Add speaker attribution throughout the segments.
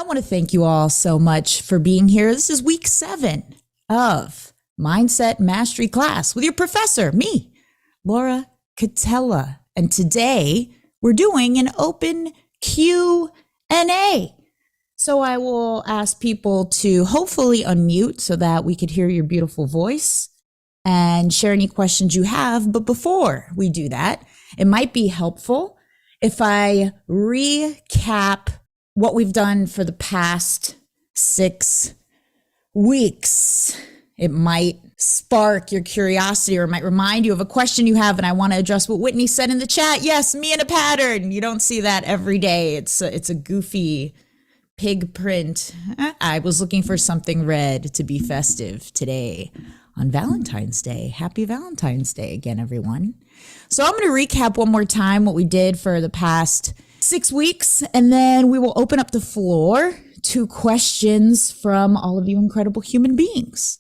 Speaker 1: want to thank you all so much for being here. This is week 7 of Mindset Mastery Class with your professor, me, Laura Catella. And today we're doing an open Q&A. So I will ask people to hopefully unmute so that we could hear your beautiful voice and share any questions you have. But before we do that, it might be helpful if I recap what we've done for the past 6 weeks. It might spark your curiosity, or it might remind you of a question you have. And I want to address what Whitney said in the chat. Yes, me in a pattern. You don't see that every day. It's a goofy pig print. I was looking for something red to be festive today on Valentine's Day. Happy Valentine's Day again, everyone. So I'm going to recap one more time what we did for the past 6 weeks, and then we will open up the floor to questions from all of you incredible human beings.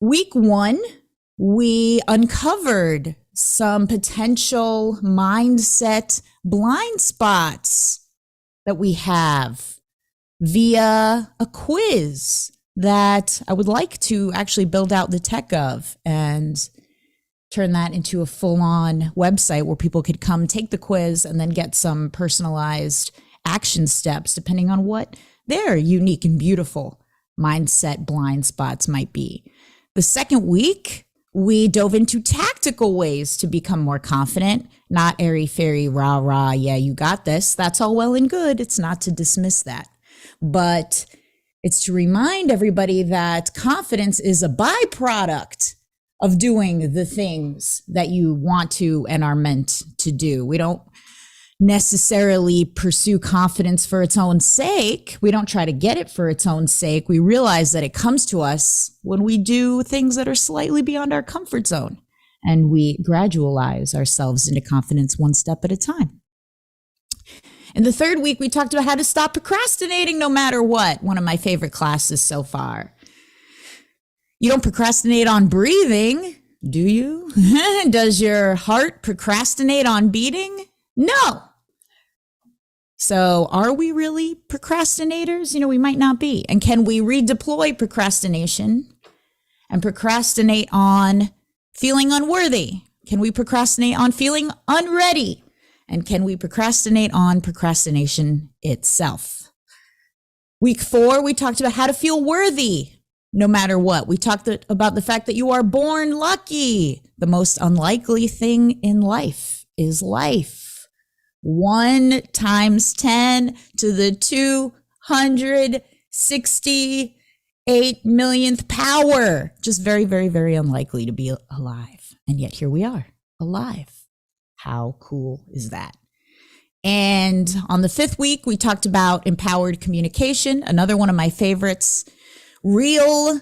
Speaker 1: Week 1, we uncovered some potential mindset blind spots that we have via a quiz that I would like to actually build out the tech of and turn that into a full-on website where people could come take the quiz and then get some personalized action steps depending on what their unique and beautiful mindset blind spots might be. The second week, we dove into tactical ways to become more confident, not airy-fairy, rah-rah, yeah, you got this. That's all well and good. It's not to dismiss that. But it's to remind everybody that confidence is a byproduct of doing the things that you want to and are meant to do. We don't necessarily pursue confidence for its own sake. We don't try to get it for its own sake. We realize that it comes to us when we do things that are slightly beyond our comfort zone, and we gradualize ourselves into confidence one step at a time. In the third week, we talked about how to stop procrastinating no matter what. One of my favorite classes so far. You don't procrastinate on breathing, do you? Does your heart procrastinate on beating? No. So are we really procrastinators? We might not be. And can we redeploy procrastination and procrastinate on feeling unworthy? Can we procrastinate on feeling unready? And can we procrastinate on procrastination itself? Week 4, we talked about how to feel worthy no matter what. We talked about the fact that you are born lucky. The most unlikely thing in life is life. 1 times 10 to the 268 millionth power. Just very, very, very unlikely to be alive. And yet here we are, alive. How cool is that? And on the 5th week, we talked about empowered communication, another one of my favorites. Real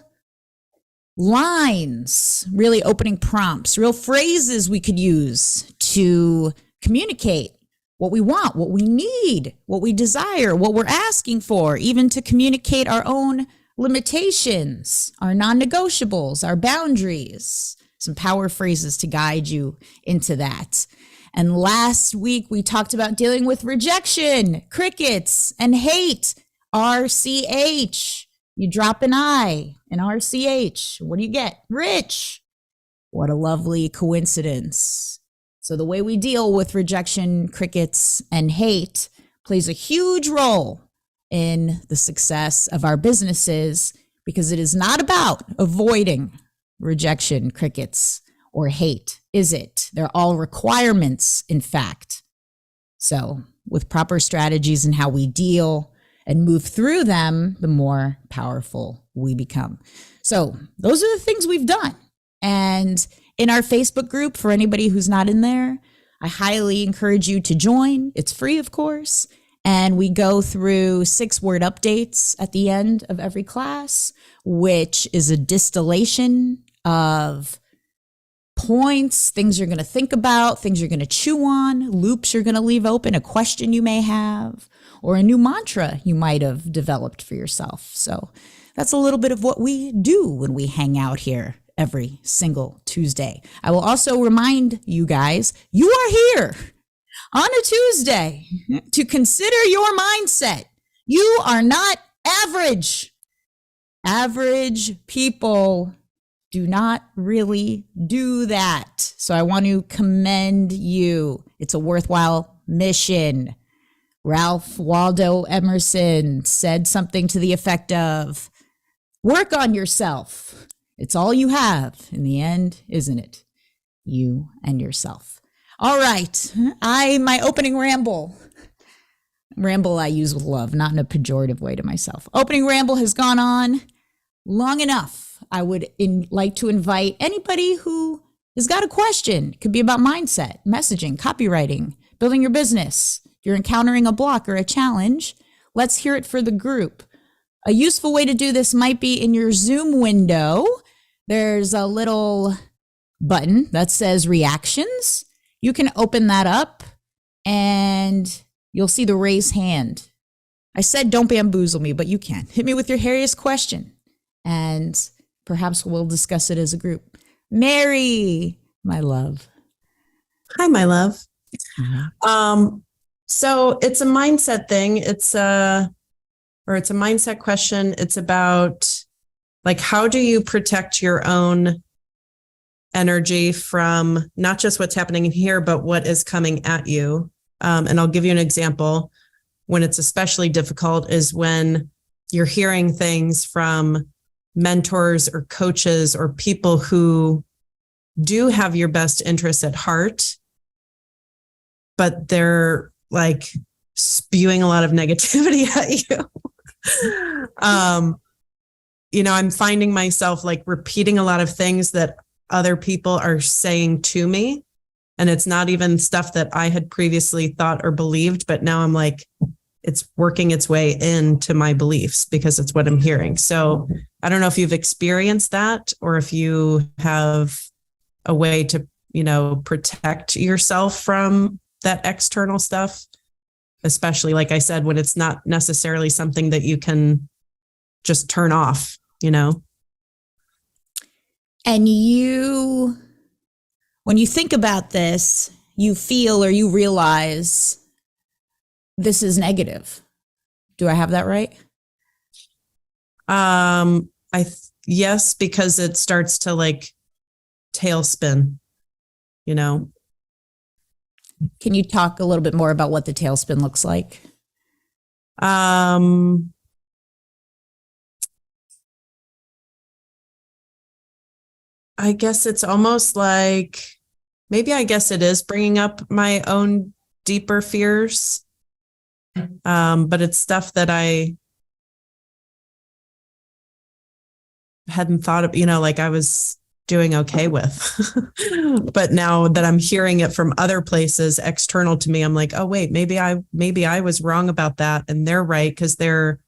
Speaker 1: lines, really opening prompts, real phrases we could use to communicate what we want, what we need, what we desire, what we're asking for, even to communicate our own limitations, our non-negotiables, our boundaries, some power phrases to guide you into that. And last week, we talked about dealing with rejection, crickets, and hate, RCH. You drop an I in RCH. What do you get? Rich. What a lovely coincidence. So the way we deal with rejection, crickets, and hate plays a huge role in the success of our businesses, because it is not about avoiding rejection, crickets, or hate, is it? They're all requirements, in fact. So with proper strategies and how we deal and move through them, the more powerful we become. So those are the things we've done. And in our Facebook group, for anybody who's not in there, I highly encourage you to join. It's free, of course. And we go through 6-word updates at the end of every class, which is a distillation of points, things you're going to think about, things you're going to chew on, loops you're going to leave open, a question you may have, or a new mantra you might have developed for yourself. So that's a little bit of what we do when we hang out here every single Tuesday. I will also remind you guys, you are here on a Tuesday to consider your mindset. You are not average. Average people do not really do that. So I want to commend you. It's a worthwhile mission. Ralph Waldo Emerson said something to the effect of, work on yourself. It's all you have in the end, isn't it? You and yourself. All right. My opening ramble I use with love, not in a pejorative way to myself. Opening ramble has gone on long enough. I would like to invite anybody who has got a question. It could be about mindset, messaging, copywriting, building your business. If you're encountering a block or a challenge, let's hear it for the group. A useful way to do this might be in your Zoom window. There's a little button that says reactions. You can open that up and you'll see the raise hand. I said don't bamboozle me, but you can. Hit me with your hairiest question and perhaps we'll discuss it as a group. Mary, my love.
Speaker 2: Hi, my love. So it's a mindset thing. It's a mindset question. It's about like, how do you protect your own energy from not just what's happening in here, but what is coming at you? And I'll give you an example. When it's especially difficult is when you're hearing things from mentors or coaches or people who do have your best interests at heart, but they're like spewing a lot of negativity at you. I'm finding myself like repeating a lot of things that other people are saying to me. And it's not even stuff that I had previously thought or believed, but now I'm like, it's working its way into my beliefs because it's what I'm hearing. So I don't know if you've experienced that or if you have a way to, protect yourself from that external stuff, especially, like I said, when it's not necessarily something that you can just turn off,
Speaker 1: And when you think about this, you feel or you realize this is negative. Do I have that right?
Speaker 2: Yes, because it starts to like tailspin,
Speaker 1: Can you talk a little bit more about what the tailspin looks like?
Speaker 2: I guess it's almost like, I guess it is bringing up my own deeper fears. But it's stuff that I hadn't thought of, like I was doing okay with. But now that I'm hearing it from other places external to me, I'm like, oh, wait, maybe I was wrong about that. And they're right because they're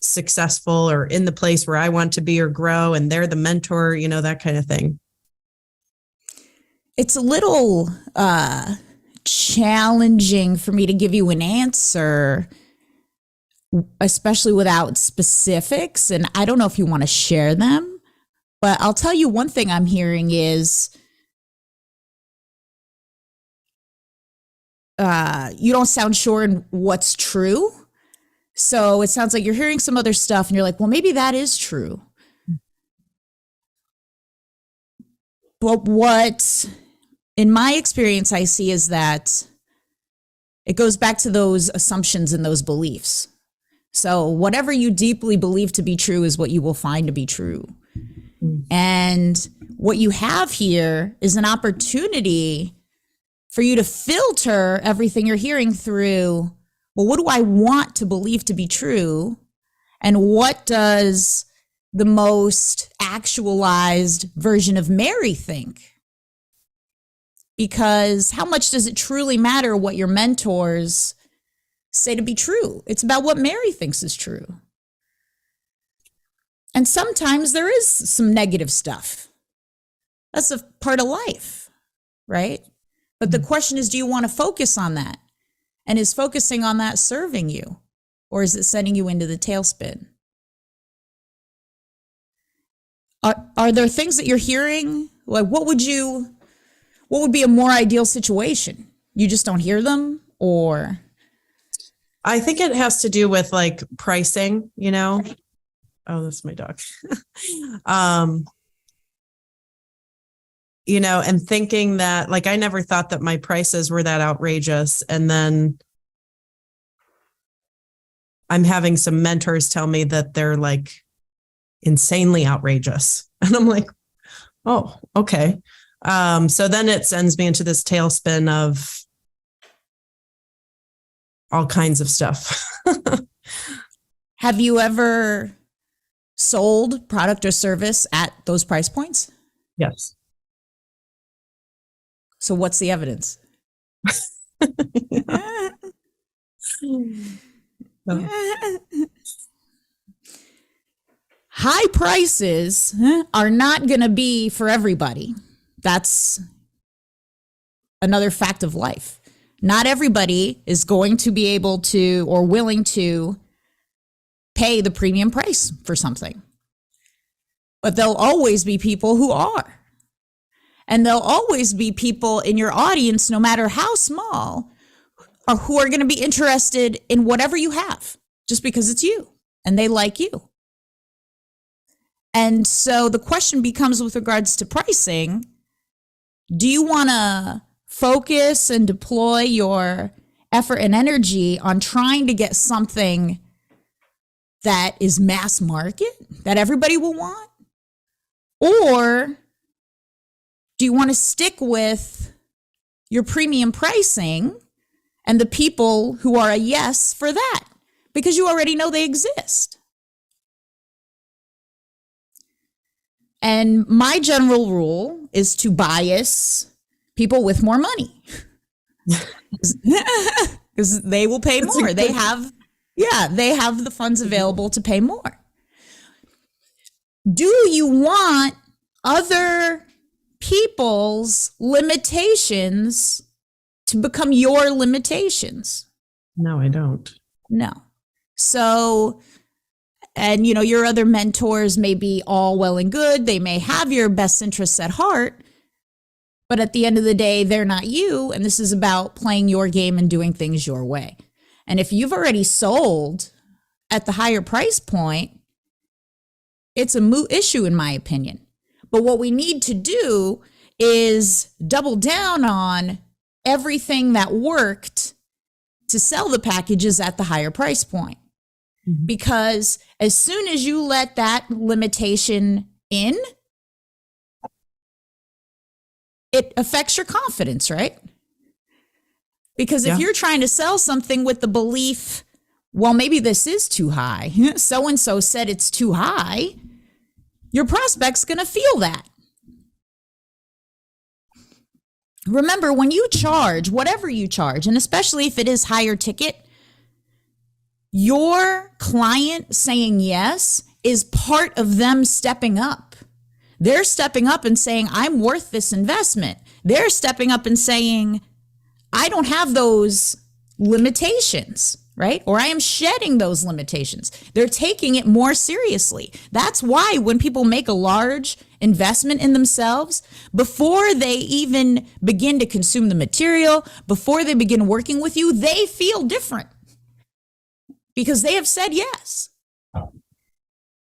Speaker 2: successful or in the place where I want to be or grow. And they're the mentor, that kind of thing.
Speaker 1: It's a little challenging for me to give you an answer, especially without specifics. And I don't know if you want to share them, but I'll tell you one thing I'm hearing is you don't sound sure in what's true. So it sounds like you're hearing some other stuff and you're like, well, maybe that is true. But what, in my experience, I see is that it goes back to those assumptions and those beliefs. So whatever you deeply believe to be true is what you will find to be true. And what you have here is an opportunity for you to filter everything you're hearing through, well, what do I want to believe to be true? And what does the most actualized version of Mary think? Because how much does it truly matter what your mentors say to be true? It's about what Mary thinks is true. And sometimes there is some negative stuff. That's a part of life, right? But the question is, do you want to focus on that? And is focusing on that serving you? Or is it sending you into the tailspin? Are there things that you're hearing? Like what would be a more ideal situation? You just don't hear them, or?
Speaker 2: I think it has to do with like pricing, you know. Oh, that's my dog. You know, and thinking that like I never thought that my prices were that outrageous. And then I'm having some mentors tell me that they're like insanely outrageous. And I'm like, oh, okay. So then it sends me into this tailspin of all kinds of stuff.
Speaker 1: Have you ever sold product or service at those price points?
Speaker 2: Yes.
Speaker 1: So what's the evidence? High prices are not going to be for everybody. That's another fact of life. Not everybody is going to be able to or willing to pay the premium price for something. But there'll always be people who are. And there'll always be people in your audience, no matter how small, or who are going to be interested in whatever you have, just because it's you and they like you. And so the question becomes with regards to pricing, do you want to focus and deploy your effort and energy on trying to get something that is mass market, that everybody will want? Or do you want to stick with your premium pricing and the people who are a yes for that because you already know they exist? And my general rule is to bias people with more money because they will pay more. They have the funds available to pay more. Do you want other people's limitations to become your limitations?
Speaker 2: No, I don't.
Speaker 1: No. So, and you know, your other mentors may be all well and good. They may have your best interests at heart, but at the end of the day, they're not you. And this is about playing your game and doing things your way. And if you've already sold at the higher price point, it's a moot issue, in my opinion. But what we need to do is double down on everything that worked to sell the packages at the higher price point. Mm-hmm. Because as soon as you let that limitation in, it affects your confidence, right? Because if you're trying to sell something with the belief, well, maybe this is too high, so-and-so said it's too high, your prospect's going to feel that. Remember, when you charge, whatever you charge, and especially if it is higher ticket, your client saying yes is part of them stepping up. They're stepping up and saying, I'm worth this investment. They're stepping up and saying, I don't have those limitations, right? Or I am shedding those limitations. They're taking it more seriously. That's why when people make a large investment in themselves, before they even begin to consume the material, before they begin working with you, they feel different because they have said yes.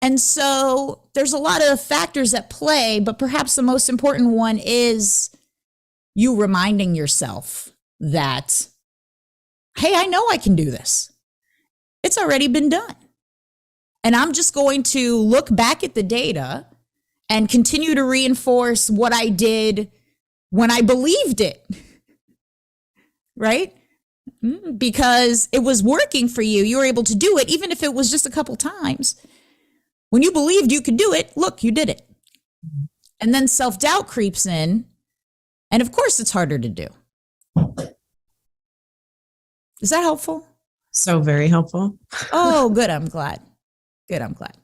Speaker 1: And so there's a lot of factors at play, but perhaps the most important one is you reminding yourself that, hey, I know I can do this. It's already been done. And I'm just going to look back at the data and continue to reinforce what I did when I believed it, right? Because it was working for you. You were able to do it, even if it was just a couple times. When you believed you could do it, look, you did it. And then self-doubt creeps in. And of course, it's harder to do. Is that helpful?
Speaker 2: So very helpful.
Speaker 1: Oh, good. I'm glad. Good. I'm glad.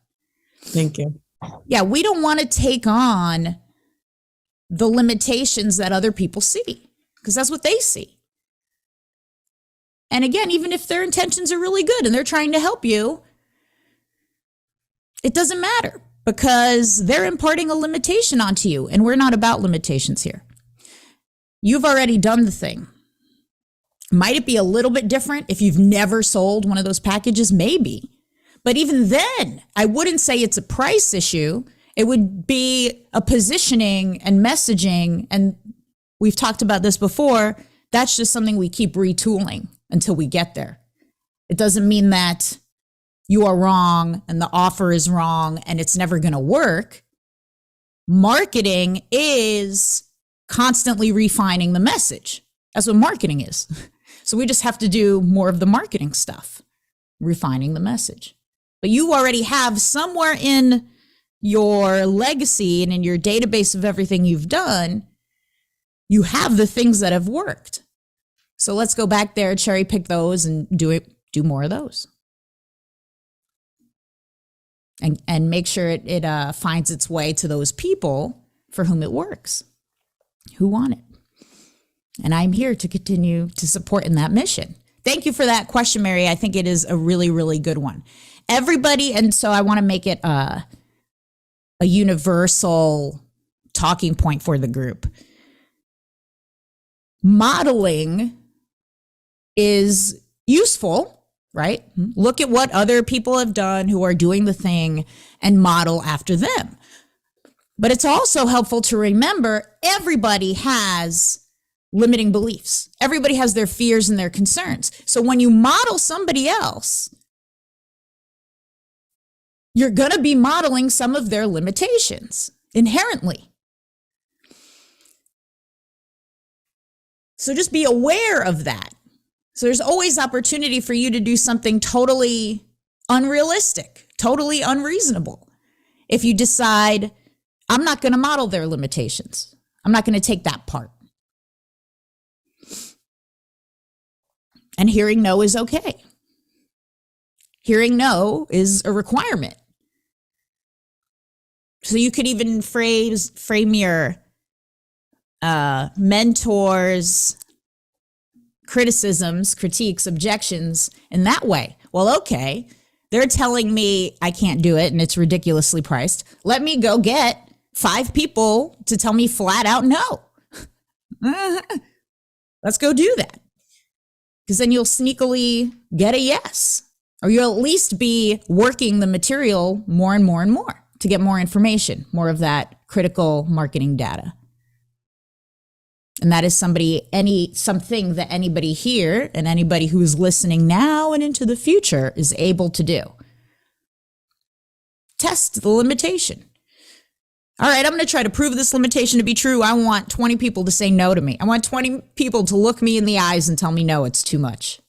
Speaker 2: Thank you.
Speaker 1: Yeah, we don't want to take on the limitations that other people see because that's what they see. And again, even if their intentions are really good and they're trying to help you, it doesn't matter because they're imparting a limitation onto you, and we're not about limitations here. You've already done the thing. Might it be a little bit different if you've never sold one of those packages? Maybe. But even then, I wouldn't say it's a price issue. It would be a positioning and messaging. And we've talked about this before. That's just something we keep retooling until we get there. It doesn't mean that you are wrong and the offer is wrong and it's never going to work. Marketing is constantly refining the message. That's what marketing is. So we just have to do more of the marketing stuff, refining the message. But you already have somewhere in your legacy and in your database of everything you've done, you have the things that have worked. So let's go back there, cherry pick those and do more of those. And make sure it finds its way to those people for whom it works, who want it. And I'm here to continue to support in that mission. Thank you for that question, Mary. I think it is a really, really good one. Everybody, and so I want to make it a universal talking point for the group. Modeling is useful, right? Look at what other people have done who are doing the thing and model after them. But it's also helpful to remember everybody has limiting beliefs. Everybody has their fears and their concerns. So when you model somebody else, you're going to be modeling some of their limitations inherently. So just be aware of that. So there's always opportunity for you to do something totally unrealistic, totally unreasonable. If you decide, I'm not going to model their limitations. I'm not going to take that part. And hearing no is okay. Hearing no is a requirement. So you could even frame your mentors' criticisms, critiques, objections in that way. Well, okay, they're telling me I can't do it and it's ridiculously priced. Let me go get 5 people to tell me flat out no. Let's go do that. Because then you'll sneakily get a yes. Or you'll at least be working the material more and more and more to get more information, more of that critical marketing data. And that is something that anybody here and anybody who's listening now and into the future is able to do. Test the limitation. All right, I'm going to try to prove this limitation to be true. I want 20 people to say no to me. I want 20 people to look me in the eyes and tell me no, it's too much.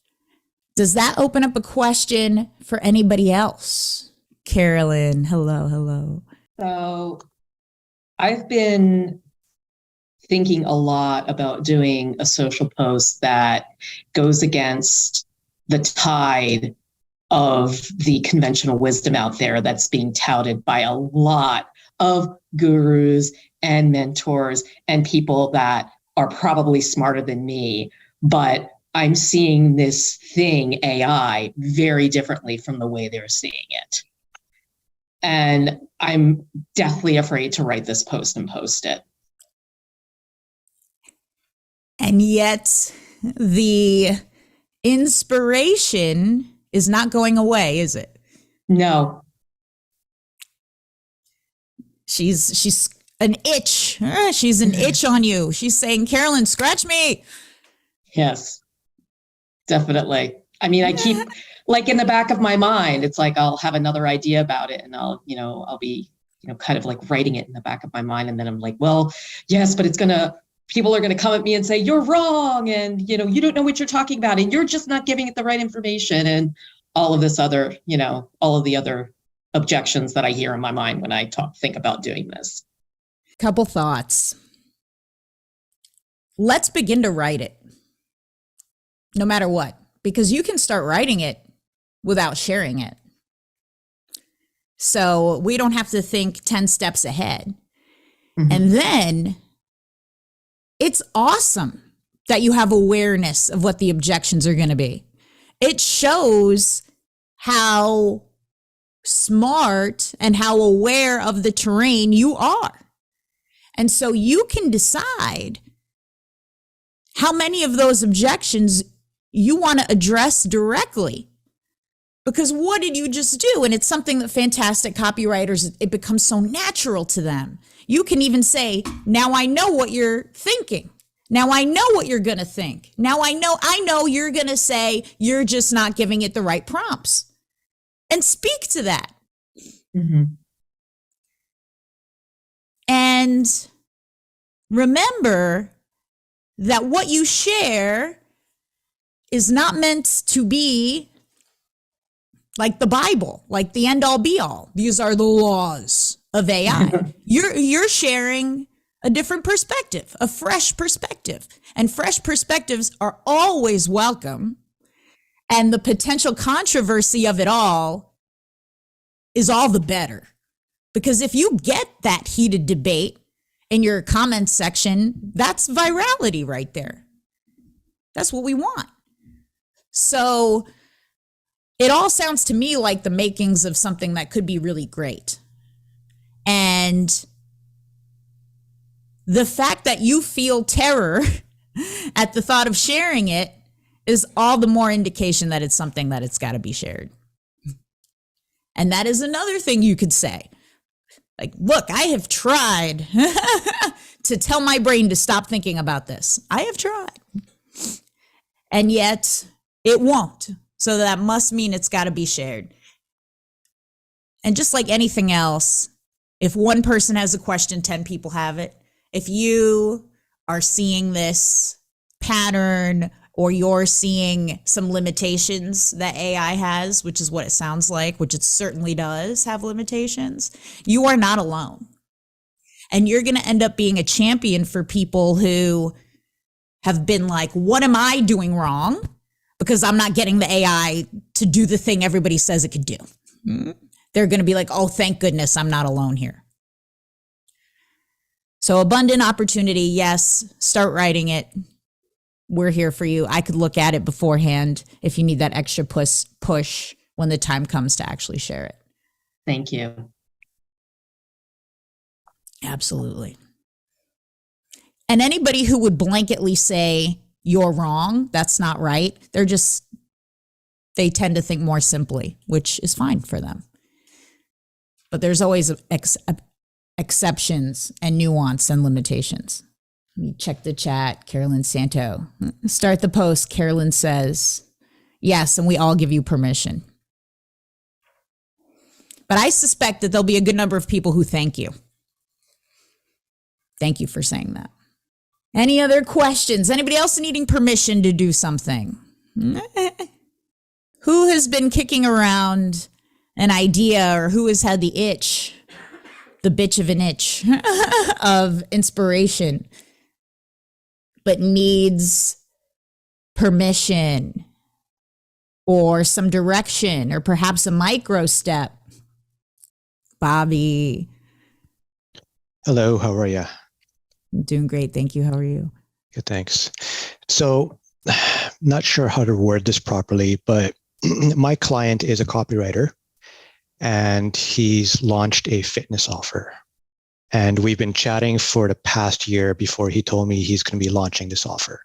Speaker 1: Does that open up a question for anybody else? Carolyn, hello.
Speaker 3: So I've been thinking a lot about doing a social post that goes against the tide of the conventional wisdom out there that's being touted by a lot of gurus and mentors and people that are probably smarter than me. But I'm seeing this thing, AI, very differently from the way they're seeing it. And I'm deathly afraid to write this post and post it.
Speaker 1: And yet the inspiration is not going away, is it?
Speaker 3: No.
Speaker 1: She's an itch. She's an itch on you. She's saying, Carolyn, scratch me.
Speaker 3: Yes, definitely. I mean, I keep like in the back of my mind, it's like I'll have another idea about it and I'll be, kind of like writing it in the back of my mind. And then I'm like, well, yes, but people are going to come at me and say, you're wrong. And, you don't know what you're talking about. And you're just not giving it the right information. And all of this other, all of the other objections that I hear in my mind when I think about doing this.
Speaker 1: Couple thoughts. Let's begin to write it, no matter what, because you can start writing it without sharing it. So we don't have to think 10 steps ahead. Mm-hmm. And then it's awesome that you have awareness of what the objections are going to be. It shows how smart and how aware of the terrain you are. And so you can decide how many of those objections you want to address directly. Because what did you just do? And it's something that fantastic copywriters, it becomes so natural to them. You can even say, now I know what you're thinking. Now I know what you're going to think. Now I know you're going to say you're just not giving it the right prompts. And speak to that.
Speaker 3: Mm-hmm.
Speaker 1: And remember that what you share is not meant to be like the Bible, like the end all be all. These are the laws of AI. You're sharing a different perspective, a fresh perspective. And fresh perspectives are always welcome. And the potential controversy of it all is all the better. Because if you get that heated debate in your comments section, that's virality right there. That's what we want. So it all sounds to me like the makings of something that could be really great. And the fact that you feel terror at the thought of sharing it is all the more indication that it's something that it's got to be shared. And that is another thing you could say. Like, look, I have tried to tell my brain to stop thinking about this. I have tried. And yet it won't. So that must mean it's got to be shared. And just like anything else, if one person has a question, 10 people have it. If you are seeing this pattern or you're seeing some limitations that AI has, which is what it sounds like, which it certainly does have limitations, you are not alone. And you're going to end up being a champion for people who have been like, what am I doing wrong? Because I'm not getting the AI to do the thing everybody says it could do. They're going to be like, oh, thank goodness I'm not alone here. So abundant opportunity, yes, start writing it. We're here for you. I could look at it beforehand if you need that extra push when the time comes to actually share it.
Speaker 3: Thank you.
Speaker 1: Absolutely. And anybody who would blanketly say, you're wrong, that's not right, they tend to think more simply, which is fine for them. But there's always exceptions and nuance and limitations. Let me check the chat. Carolyn Santo. Start the post. Carolyn says, yes, and we all give you permission. But I suspect that there'll be a good number of people who thank you. Thank you for saying that. Any other questions? Anybody else needing permission to do something? Who has been kicking around an idea, or who has had the itch, the bitch of an itch of inspiration, but needs permission or some direction or perhaps a micro step? Bobby.
Speaker 4: Hello, how are you?
Speaker 1: I'm doing great. Thank you. How are you?
Speaker 4: Good, thanks. So, not sure how to word this properly, but my client is a copywriter and he's launched a fitness offer. And we've been chatting for the past year before he told me he's going to be launching this offer.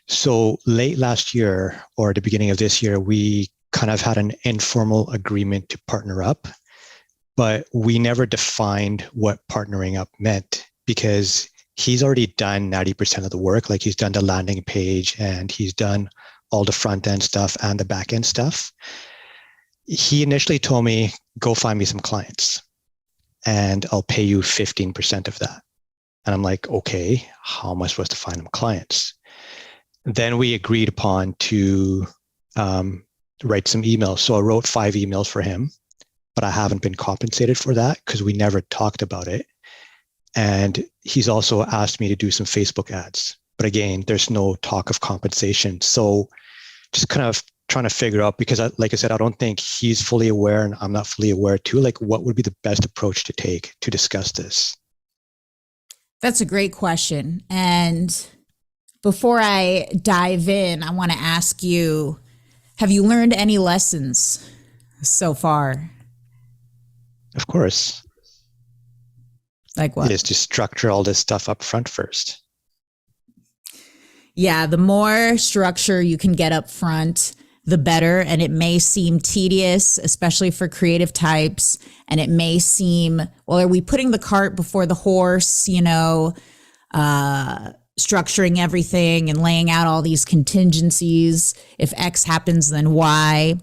Speaker 4: So late last year or the beginning of this year, we kind of had an informal agreement to partner up, but we never defined what partnering up meant because he's already done 90% of the work. Like he's done the landing page and he's done all the front end stuff and the back end stuff. He initially told me, go find me some clients and I'll pay you 15% of that. And I'm like, okay, how am I supposed to find them clients? Then we agreed upon to write some emails. So I wrote 5 emails for him, but I haven't been compensated for that because we never talked about it. And he's also asked me to do some Facebook ads. But again, there's no talk of compensation. So just kind of trying to figure out, because like I said, I don't think he's fully aware and I'm not fully aware too, like what would be the best approach to take to discuss this?
Speaker 1: That's a great question. And before I dive in, I want to ask you, have you learned any lessons so far?
Speaker 4: Of course.
Speaker 1: Like what?
Speaker 4: Is to structure all this stuff up front first.
Speaker 1: Yeah, the more structure you can get up front, the better. And it may seem tedious, especially for creative types. And it may seem, well, are we putting the cart before the horse, structuring everything and laying out all these contingencies? If X happens, then Y.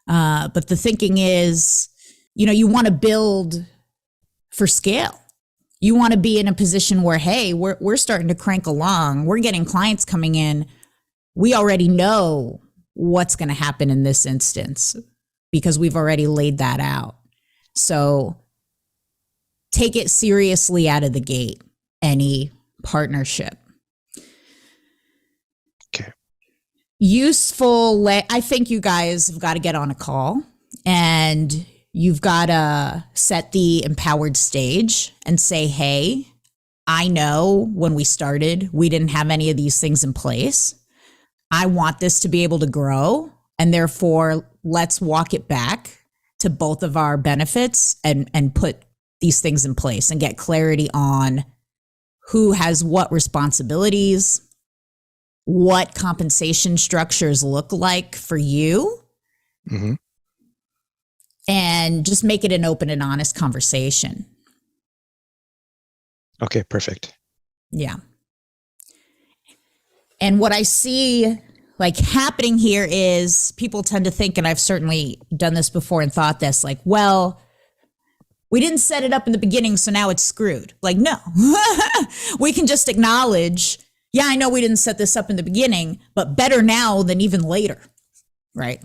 Speaker 1: But the thinking is, you want to build for scale. You want to be in a position where, hey, we're starting to crank along. We're getting clients coming in. We already know what's going to happen in this instance because we've already laid that out. So take it seriously out of the gate, any partnership.
Speaker 4: Okay.
Speaker 1: Useful. I think you guys have got to get on a call and you've got to set the empowered stage and say, hey, I know when we started, we didn't have any of these things in place. I want this to be able to grow. And therefore, let's walk it back to both of our benefits and put these things in place and get clarity on who has what responsibilities, what compensation structures look like for you.
Speaker 4: Mm-hmm.
Speaker 1: And just make it an open and honest conversation.
Speaker 4: Okay, perfect.
Speaker 1: Yeah. And what I see happening here is people tend to think, and I've certainly done this before and thought this, well, we didn't set it up in the beginning, so now it's screwed. No, we can just acknowledge, yeah, I know we didn't set this up in the beginning, but better now than even later, right?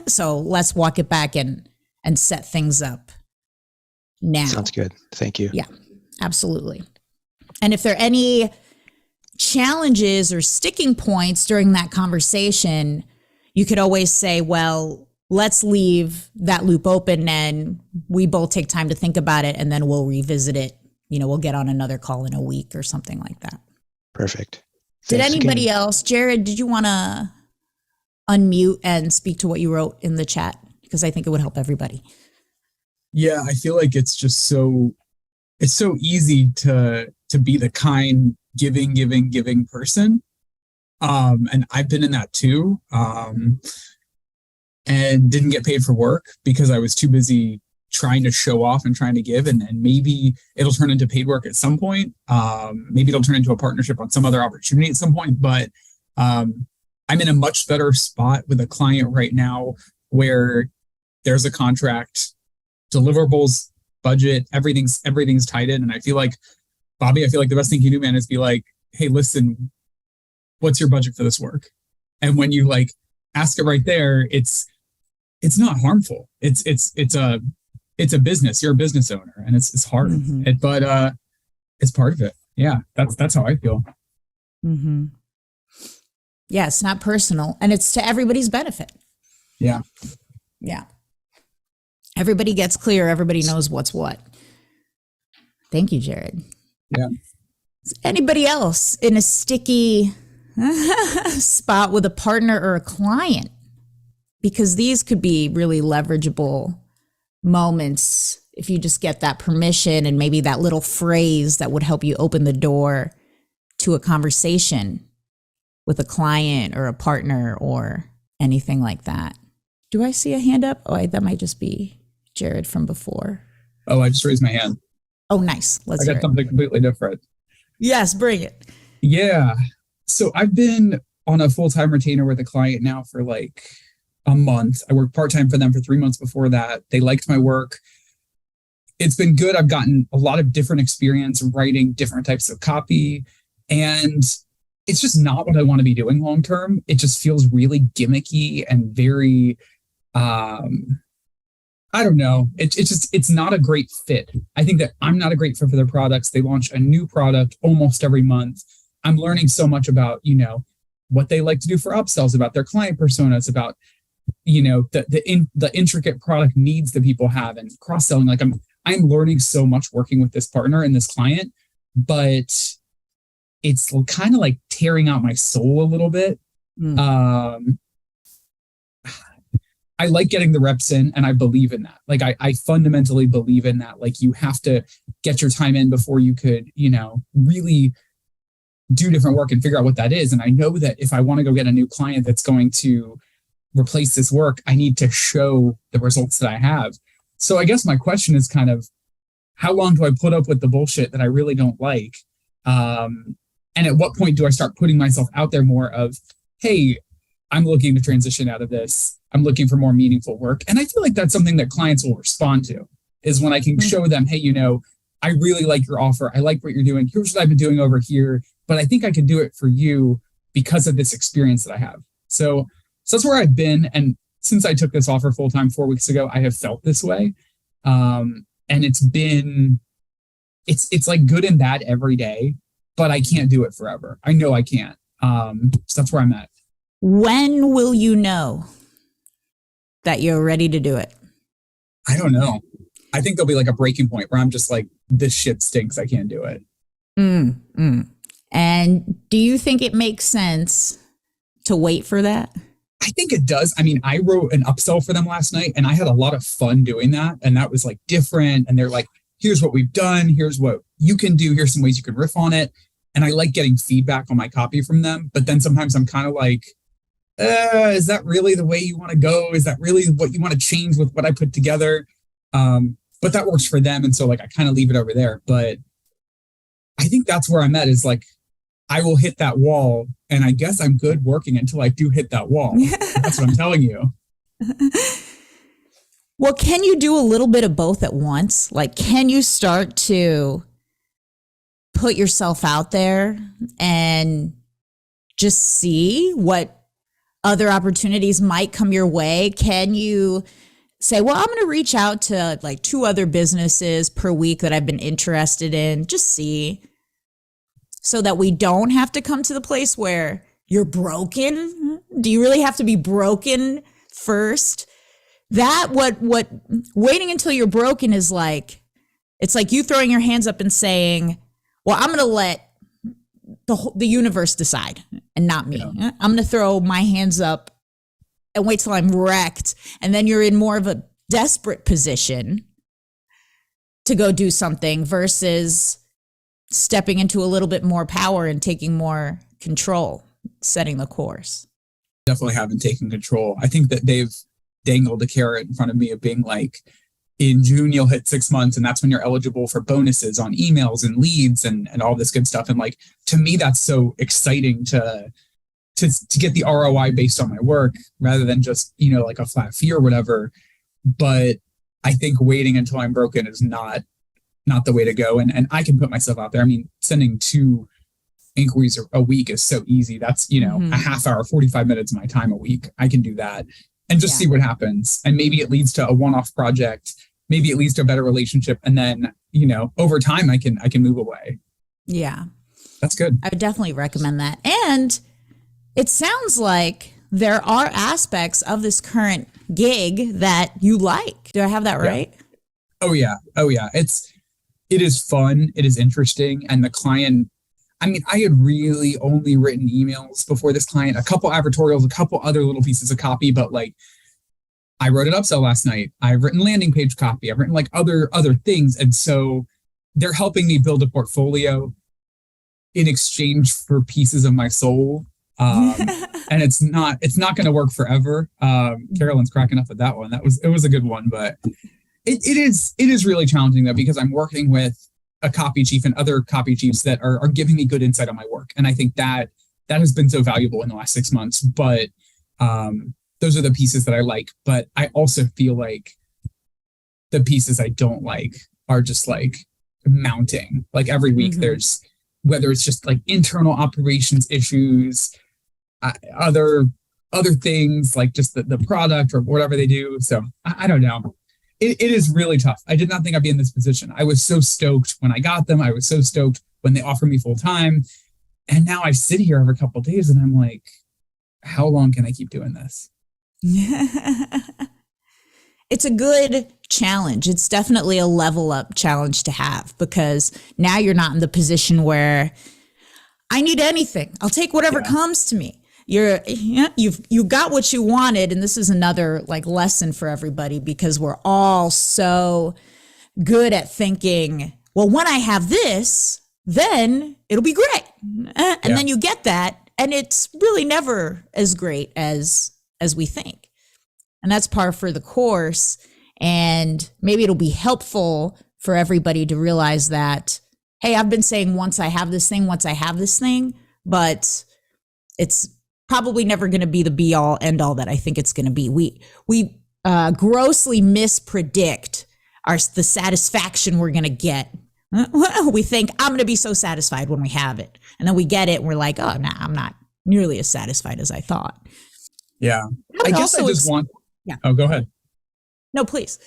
Speaker 1: So let's walk it back and set things up now.
Speaker 4: Sounds good. Thank you.
Speaker 1: Yeah, absolutely. And if there are any challenges or sticking points during that conversation, you could always say, well, let's leave that loop open and we both take time to think about it and then we'll revisit it. We'll get on another call in a week or something like that.
Speaker 4: Perfect.
Speaker 1: Did
Speaker 4: Thanks
Speaker 1: anybody
Speaker 4: again.
Speaker 1: else, Jared, did you want to unmute and speak to what you wrote in the chat? Because I think it would help everybody.
Speaker 5: Yeah, I feel like it's so easy to be the kind giving person. And I've been in that too. And didn't get paid for work because I was too busy trying to show off and trying to give. And maybe it'll turn into paid work at some point. Maybe it'll turn into a partnership on some other opportunity at some point. But I'm in a much better spot with a client right now where there's a contract, deliverables, budget, everything's tied in. And I feel like, Bobby, the best thing you do, man, is be like, hey, listen, what's your budget for this work? And when you ask it right there, it's not harmful. It's a business. You're a business owner and it's hard,
Speaker 1: Mm-hmm.
Speaker 5: but it's part of it. Yeah. That's how I feel.
Speaker 1: Mm-hmm. Yeah. It's not personal and it's to everybody's benefit.
Speaker 5: Yeah.
Speaker 1: Yeah. Everybody gets clear. Everybody knows what's what. Thank you, Jared.
Speaker 5: Yeah.
Speaker 1: Is anybody else in a sticky spot with a partner or a client? Because these could be really leverageable moments if you just get that permission and maybe that little phrase that would help you open the door to a conversation with a client or a partner or anything like that. Do I see a hand up? Oh, that might just be Jared from before.
Speaker 5: Oh, I just raised my hand.
Speaker 1: Oh, nice. Let's
Speaker 5: I
Speaker 1: hear
Speaker 5: got
Speaker 1: it.
Speaker 5: something completely different.
Speaker 1: Yes, bring it.
Speaker 5: Yeah. So I've been on a full-time retainer with a client now for a month. I worked part-time for them for 3 months before that. They liked my work. It's been good. I've gotten a lot of different experience writing different types of copy. And it's just not what I want to be doing long-term. It just feels really gimmicky and very, I don't know. It's not a great fit. I think that I'm not a great fit for their products. They launch a new product almost every month. I'm learning so much about, what they like to do for upsells, about their client personas, about, the intricate product needs that people have and cross-selling. I'm learning so much working with this partner and this client, but it's kind of tearing out my soul a little bit. I like getting the reps in and I believe in that. I fundamentally believe in that. You have to get your time in before you could, really do different work and figure out what that is. And I know that if I want to go get a new client that's going to replace this work, I need to show the results that I have. So I guess my question is kind of, how long do I put up with the bullshit that I really don't like? And at what point do I start putting myself out there more of, hey, I'm looking to transition out of this. I'm looking for more meaningful work. And I feel like that's something that clients will respond to, is when I can show them, hey, I really like your offer. I like what you're doing. Here's what I've been doing over here, but I think I can do it for you because of this experience that I have. So that's where I've been. And since I took this offer full-time 4 weeks ago, I have felt this way. And it's like good and bad every day, but I can't do it forever. I know I can't. So that's where I'm at.
Speaker 1: When will you know that you're ready to do it?
Speaker 5: I don't know. I think there'll be like a breaking point where I'm just like, this shit stinks. I can't do it.
Speaker 1: And do you think it makes sense to wait for that?
Speaker 5: I think it does. I mean, I wrote an upsell for them last night and I had a lot of fun doing that. And that was like different. And they're like, here's what we've done. Here's what you can do. Here's some ways you can riff on it. And I like getting feedback on my copy from them. But then sometimes I'm kind of like, is that really the way you want to go? Is that really what you want to change with what I put together? But that works for them. And so like, I kind of leave it over there. But I think that's where I'm at, is like, I will hit that wall. And I guess I'm good working until I do hit that wall. That's what I'm telling you.
Speaker 1: Well, can you do a little bit of both at once? Like, can you start to put yourself out there and just see what other opportunities might come your way? Can you say, well, I'm going to reach out to like 2 other businesses per week that I've been interested in, just see, so that we don't have to come to the place where you're broken? Do you really have to be broken first? That what waiting until you're broken is like, it's like you throwing your hands up and saying, well, I'm going to let the universe decide and not me. Yeah. I'm going to throw my hands up and wait till I'm wrecked. And then you're in more of a desperate position to go do something versus stepping into a little bit more power and taking more control, setting the course.
Speaker 5: Definitely haven't taken control. I think that they've dangled a carrot in front of me of being like, in June, you'll hit 6 months and that's when you're eligible for bonuses on emails and leads and all this good stuff. And like, to me, that's so exciting to get the ROI based on my work rather than just, like a flat fee or whatever. But I think waiting until I'm broken is not the way to go. And I can put myself out there. I mean, sending 2 inquiries a week is so easy. That's, a half hour, 45 minutes of my time a week. I can do that and just see what happens. And maybe it leads to a one-off project. Maybe it leads to a better relationship. And then, over time I can move away.
Speaker 1: Yeah.
Speaker 5: That's good.
Speaker 1: I would definitely recommend that. And it sounds like there are aspects of this current gig that you like. Do I have that right?
Speaker 5: Yeah. Oh yeah. It is fun. It is interesting. And the client, I mean, I had really only written emails before this client, a couple advertorials, a couple other little pieces of copy, but like I wrote an upsell last night. I've written landing page copy. I've written like other things. And so they're helping me build a portfolio in exchange for pieces of my soul. And it's not going to work forever. Carolyn's cracking up at that one. It was a good one, but it is really challenging though, because I'm working with a copy chief and other copy chiefs that are giving me good insight on my work. And I think that has been so valuable in the last 6 months, but, those are the pieces that I like, but I also feel like the pieces I don't like are just like mounting. Like every week there's, whether it's just like internal operations issues, other things like just the product or whatever they do. So I don't know. It is really tough. I did not think I'd be in this position. I was so stoked when I got them. I was so stoked when they offered me full time. And now I sit here every couple of days and I'm like, how long can I keep doing this?
Speaker 1: It's a good challenge. It's definitely a level up challenge to have, because now you're not in the position where I need anything. I'll take whatever comes to me. You've got what you wanted. And this is another like lesson for everybody, because we're all so good at thinking, well, when I have this, then it'll be great. And then you get that, and it's really never as great as we think. And that's par for the course. And maybe it'll be helpful for everybody to realize that, hey, I've been saying once I have this thing, but it's probably never going to be the be all end all that I think it's going to be. We grossly mispredict the satisfaction we're going to get. We think I'm going to be so satisfied when we have it. And then we get it and we're like, oh, nah, I'm not nearly as satisfied as I thought.
Speaker 5: Yeah. I guess I just want.
Speaker 1: Yeah.
Speaker 5: Oh, go ahead.
Speaker 1: No, please.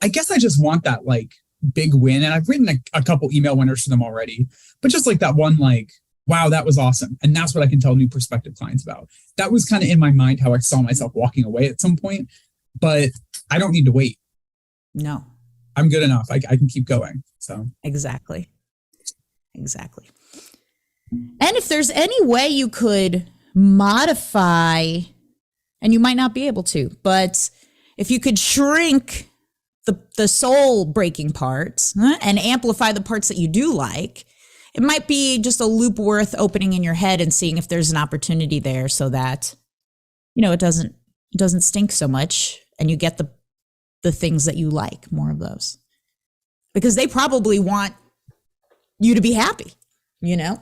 Speaker 5: I guess I just want that like big win. And I've written a couple email winners for them already, but just like that one, like, wow, that was awesome. And that's what I can tell new prospective clients about. That was kind of in my mind how I saw myself walking away at some point, but I don't need to wait.
Speaker 1: No.
Speaker 5: I'm good enough. I can keep going. So
Speaker 1: exactly. And if there's any way you could modify, and you might not be able to, but if you could shrink the soul breaking parts and amplify the parts that you do like, it might be just a loop worth opening in your head and seeing if there's an opportunity there so that, it doesn't stink so much and you get the things that you like, more of those. Because they probably want you to be happy,
Speaker 5: Yeah.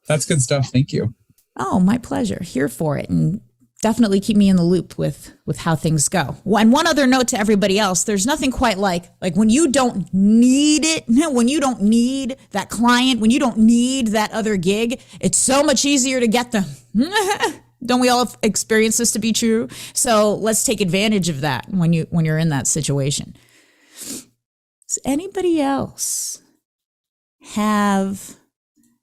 Speaker 5: That's good stuff. Thank you.
Speaker 1: Oh, my pleasure. Here for it. And definitely keep me in the loop with how things go. And one other note to everybody else, there's nothing quite like when you don't need it, when you don't need that client, when you don't need that other gig, it's so much easier to get them. Don't we all experience this to be true? So let's take advantage of that when you're in that situation. Does anybody else have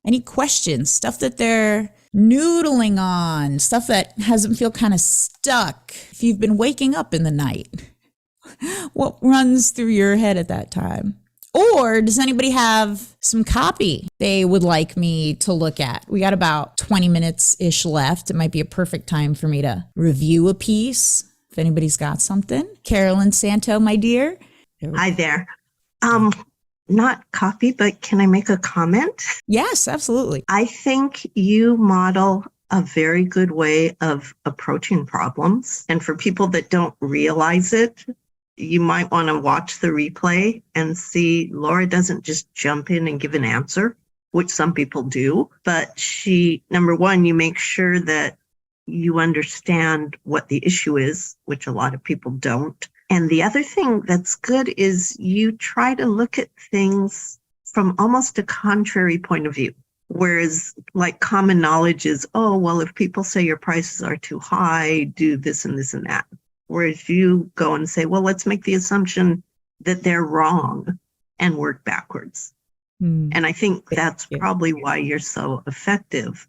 Speaker 1: any questions, stuff that they're noodling on, stuff that has them feel kind of stuck? If you've been waking up in the night, what runs through your head at that time? Or does anybody have some copy they would like me to look at? We got about 20 minutes-ish left. It might be a perfect time for me to review a piece. If anybody's got something. Carolyn Santo, my dear.
Speaker 6: Hi there. Not copy, but can I make a comment?
Speaker 1: Yes, absolutely.
Speaker 6: I think you model a very good way of approaching problems. And for people that don't realize it, you might want to watch the replay and see Laura doesn't just jump in and give an answer, which some people do, but number one, you make sure that you understand what the issue is, which a lot of people don't. And the other thing that's good is you try to look at things from almost a contrary point of view. Whereas like common knowledge is, oh, well, if people say your prices are too high, do this and this and that. Whereas you go and say, well, let's make the assumption that they're wrong and work backwards. And I think that's probably why you're so effective.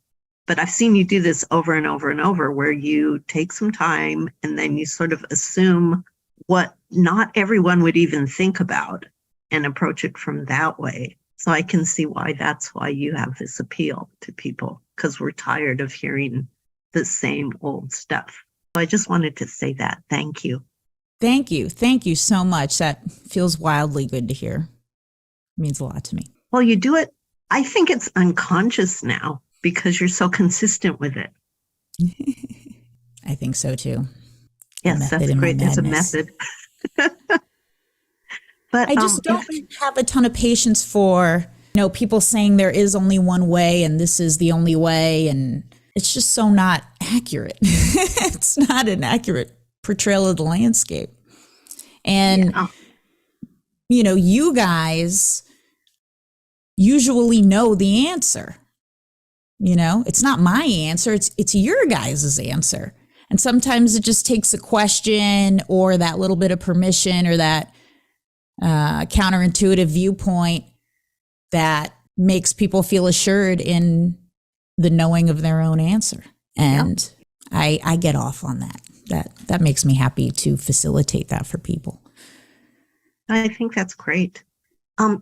Speaker 6: But I've seen you do this over and over and over, where you take some time and then you sort of assume what not everyone would even think about and approach it from that way. So I can see why that's why you have this appeal to people, because we're tired of hearing the same old stuff. So I just wanted to say that. Thank you.
Speaker 1: Thank you. Thank you so much. That feels wildly good to hear. It means a lot to me.
Speaker 6: Well, you do it. I think it's unconscious now because you're so consistent with it.
Speaker 1: I think so too.
Speaker 6: Yes, that's great. There's a method. But
Speaker 1: I just don't have a ton of patience for, people saying there is only one way and this is the only way. And it's just so not accurate. It's not an accurate portrayal of the landscape. And, you guys usually know the answer. It's not my answer. It's your guys' answer. And sometimes it just takes a question or that little bit of permission or that counterintuitive viewpoint that makes people feel assured in the knowing of their own answer. And I get off on that. That makes me happy to facilitate that for people.
Speaker 6: I think that's great.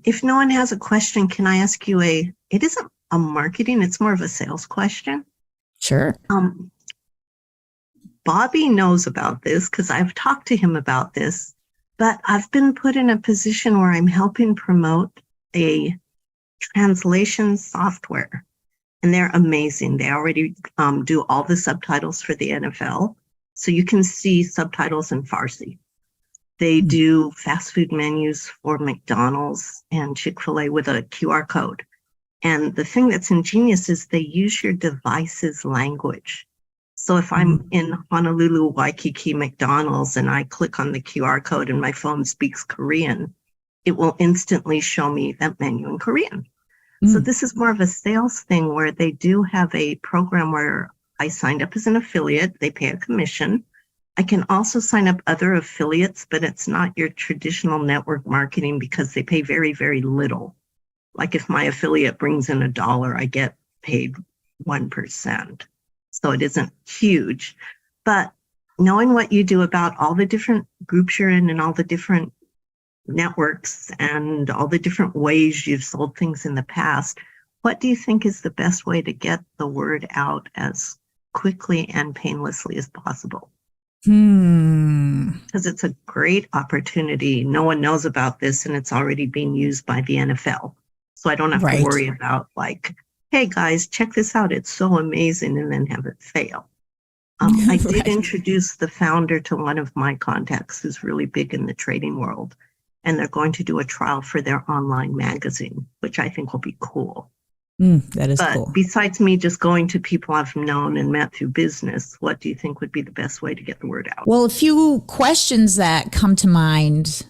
Speaker 6: If no one has a question, can I ask you it isn't a marketing, it's more of a sales question.
Speaker 1: Sure.
Speaker 6: Bobby knows about this because I've talked to him about this, but I've been put in a position where I'm helping promote a translation software, and they're amazing. They already do all the subtitles for the NFL, so you can see subtitles in Farsi. They do fast food menus for McDonald's and Chick-fil-A with a QR code. And the thing that's ingenious is they use your device's language. So if I'm in Honolulu, Waikiki, McDonald's, and I click on the QR code and my phone speaks Korean, it will instantly show me that menu in Korean. So this is more of a sales thing where they do have a program where I signed up as an affiliate. They pay a commission. I can also sign up other affiliates, but it's not your traditional network marketing because they pay very, very little. Like if my affiliate brings in $1, I get paid 1%. So it isn't huge. But knowing what you do about all the different groups you're in and all the different networks and all the different ways you've sold things in the past, what do you think is the best way to get the word out as quickly and painlessly as possible? Because it's a great opportunity. No one knows about this and it's already being used by the NFL. So I don't have to worry about like, hey guys, check this out. It's so amazing, and then have it fail. I did introduce the founder to one of my contacts who's really big in the trading world. And they're going to do a trial for their online magazine, which I think will be cool.
Speaker 1: That is cool.
Speaker 6: Besides me just going to people I've known and met through business, what do you think would be the best way to get the word out?
Speaker 1: Well, a few questions that come to mind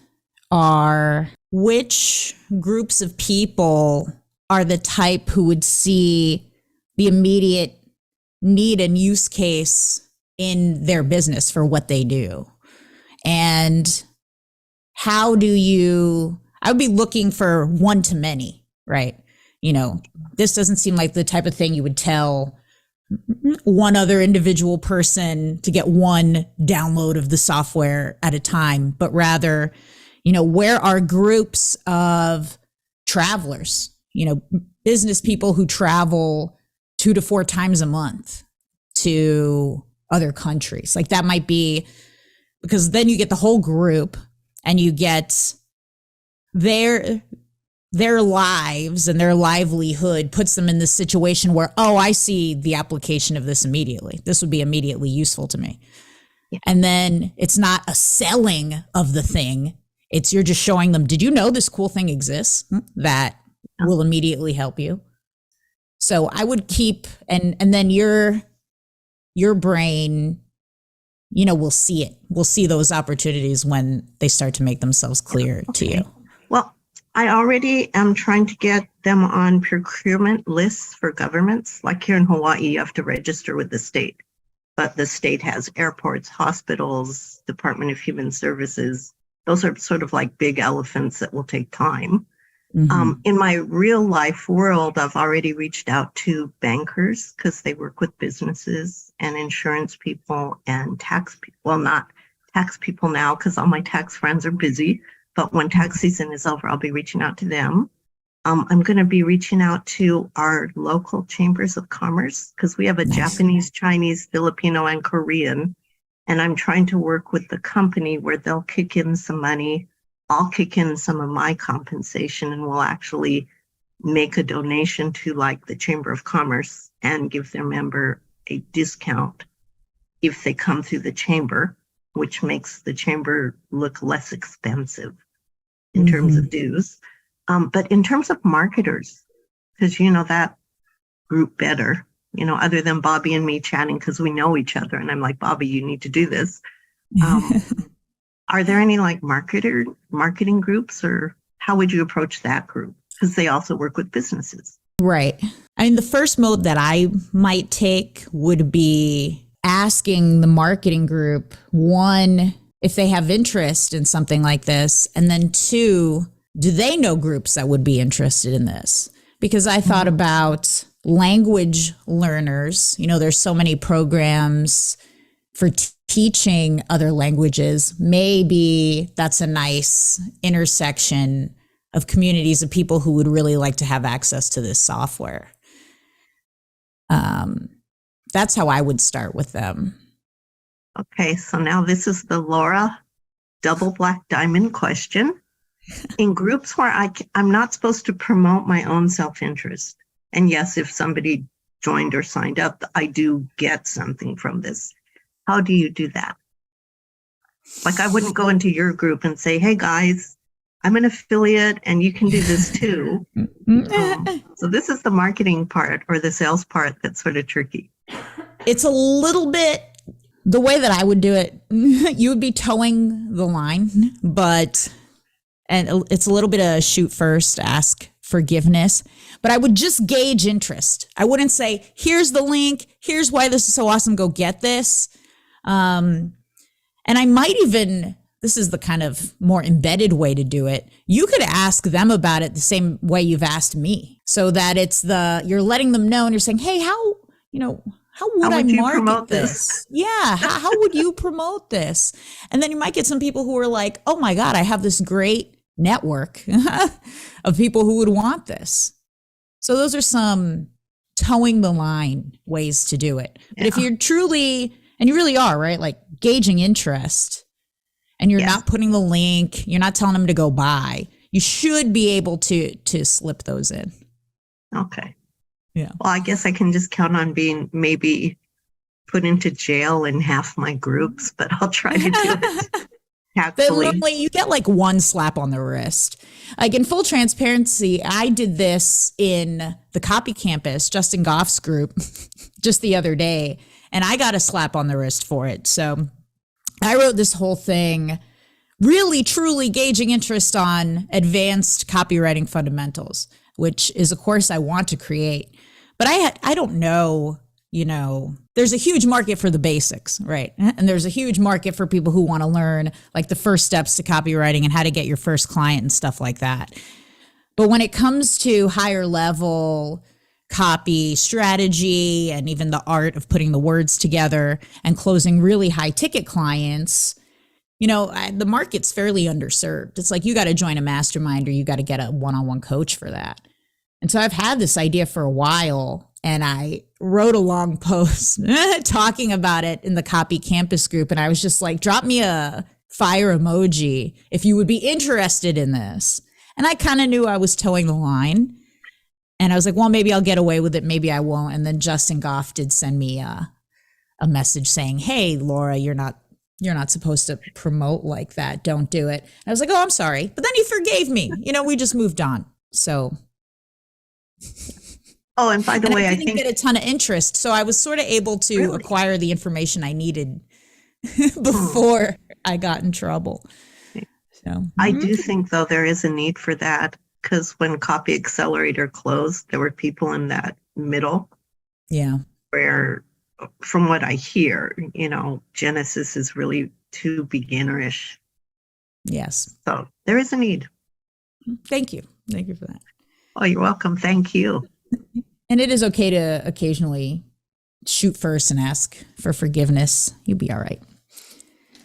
Speaker 1: are, which groups of people are the type who would see the immediate need and use case in their business for what they do? And how do you, I would be looking for one to many, right? You know, this doesn't seem like the type of thing you would tell one other individual person to get one download of the software at a time, but rather, you know, where are groups of travelers, you know, business people who travel 2 to 4 times a month to other countries? Like that might be, because then you get the whole group and you get their lives and their livelihood puts them in this situation where, oh, I see the application of this immediately. This would be immediately useful to me. Yeah. And then it's not a selling of the thing. It's you're just showing them, did you know this cool thing exists that will immediately help you? So I would keep, and then your brain, you know, will see it. We'll see those opportunities when they start to make themselves clear to you.
Speaker 6: Well, I already am trying to get them on procurement lists for governments. Like here in Hawaii, you have to register with the state, but the state has airports, hospitals, Department of Human Services. Those are sort of like big elephants that will take time. In my real life world, I've already reached out to bankers because they work with businesses and insurance people and tax people. Well, not tax people now because all my tax friends are busy. But when tax season is over, I'll be reaching out to them. I'm going to be reaching out to our local chambers of commerce because we have a Japanese, Chinese, Filipino, and Korean. And I'm trying to work with the company where they'll kick in some money. I'll kick in some of my compensation and we'll actually make a donation to like the Chamber of Commerce and give their member a discount if they come through the chamber, which makes the chamber look less expensive in terms of dues. But in terms of marketers, because you know that group better, you know, other than Bobby and me chatting because we know each other. And I'm like, Bobby, you need to do this. Are there any like marketing groups, or how would you approach that group? Because they also work with businesses.
Speaker 1: Right. I mean, the first mode that I might take would be asking the marketing group, one, if they have interest in something like this, and then two, do they know groups that would be interested in this? Because I thought about language learners. You know, there's so many programs for teaching other languages. Maybe that's a nice intersection of communities of people who would really like to have access to this software. That's how I would start with them.
Speaker 6: Okay, so now this is the Laura double black diamond question. in groups where I'm not supposed to promote my own self-interest. And yes, if somebody joined or signed up, I do get something from this. How do you do that? Like, I wouldn't go into your group and say, hey guys, I'm an affiliate and you can do this too. So this is the marketing part or the sales part that's sort of tricky.
Speaker 1: It's a little bit the way that I would do it. You would be towing the line, and it's a little bit of shoot first, ask forgiveness, but I would just gauge interest. I wouldn't say, here's the link, here's why this is so awesome, go get this. And I might even, this is the kind of more embedded way to do it. You could ask them about it the same way you've asked me, so that you're letting them know and you're saying, hey, how would I market this? Yeah. How would you promote this? And then you might get some people who are like, oh my God, I have this great network of people who would want this. So those are some towing the line ways to do it. But if you're truly, and you really are, right? Like gauging interest, and you're not putting the link, you're not telling them to go buy, you should be able to slip those in.
Speaker 6: Okay.
Speaker 1: Yeah.
Speaker 6: Well, I guess I can just count on being maybe put into jail in half my groups, but I'll try to do it.
Speaker 1: Normally you get like one slap on the wrist. Like, in full transparency, I did this in the Copy Campus, Justin Goff's group, just the other day, and I got a slap on the wrist for it. So I wrote this whole thing really truly gauging interest on advanced copywriting fundamentals, which is a course I want to create. But I don't know, there's a huge market for the basics, right? And there's a huge market for people who want to learn like the first steps to copywriting and how to get your first client and stuff like that. But when it comes to higher level copy strategy and even the art of putting the words together and closing really high ticket clients, the market's fairly underserved. It's like you got to join a mastermind or you got to get a one-on-one coach for that. And so I've had this idea for a while, and I wrote a long post talking about it in the Copy Campus group. And I was just like, drop me a fire emoji if you would be interested in this. And I kind of knew I was towing the line. And I was like, well, maybe I'll get away with it. Maybe I won't. And then Justin Goff did send me a message saying, hey, Laura, you're not supposed to promote like that. Don't do it. And I was like, oh, I'm sorry. But then he forgave me. We just moved on. So.
Speaker 6: Oh, and by the way,
Speaker 1: I didn't get a ton of interest. So I was sort of able to acquire the information I needed before I got in trouble. So
Speaker 6: I do think, though, there is a need for that, because when Copy Accelerator closed, there were people in that middle.
Speaker 1: Yeah.
Speaker 6: Where, from what I hear, Genesis is really too beginnerish.
Speaker 1: Yes.
Speaker 6: So there is a need.
Speaker 1: Thank you. Thank you for that.
Speaker 6: Oh, you're welcome. Thank you.
Speaker 1: And it is okay to occasionally shoot first and ask for forgiveness. You'll be all right.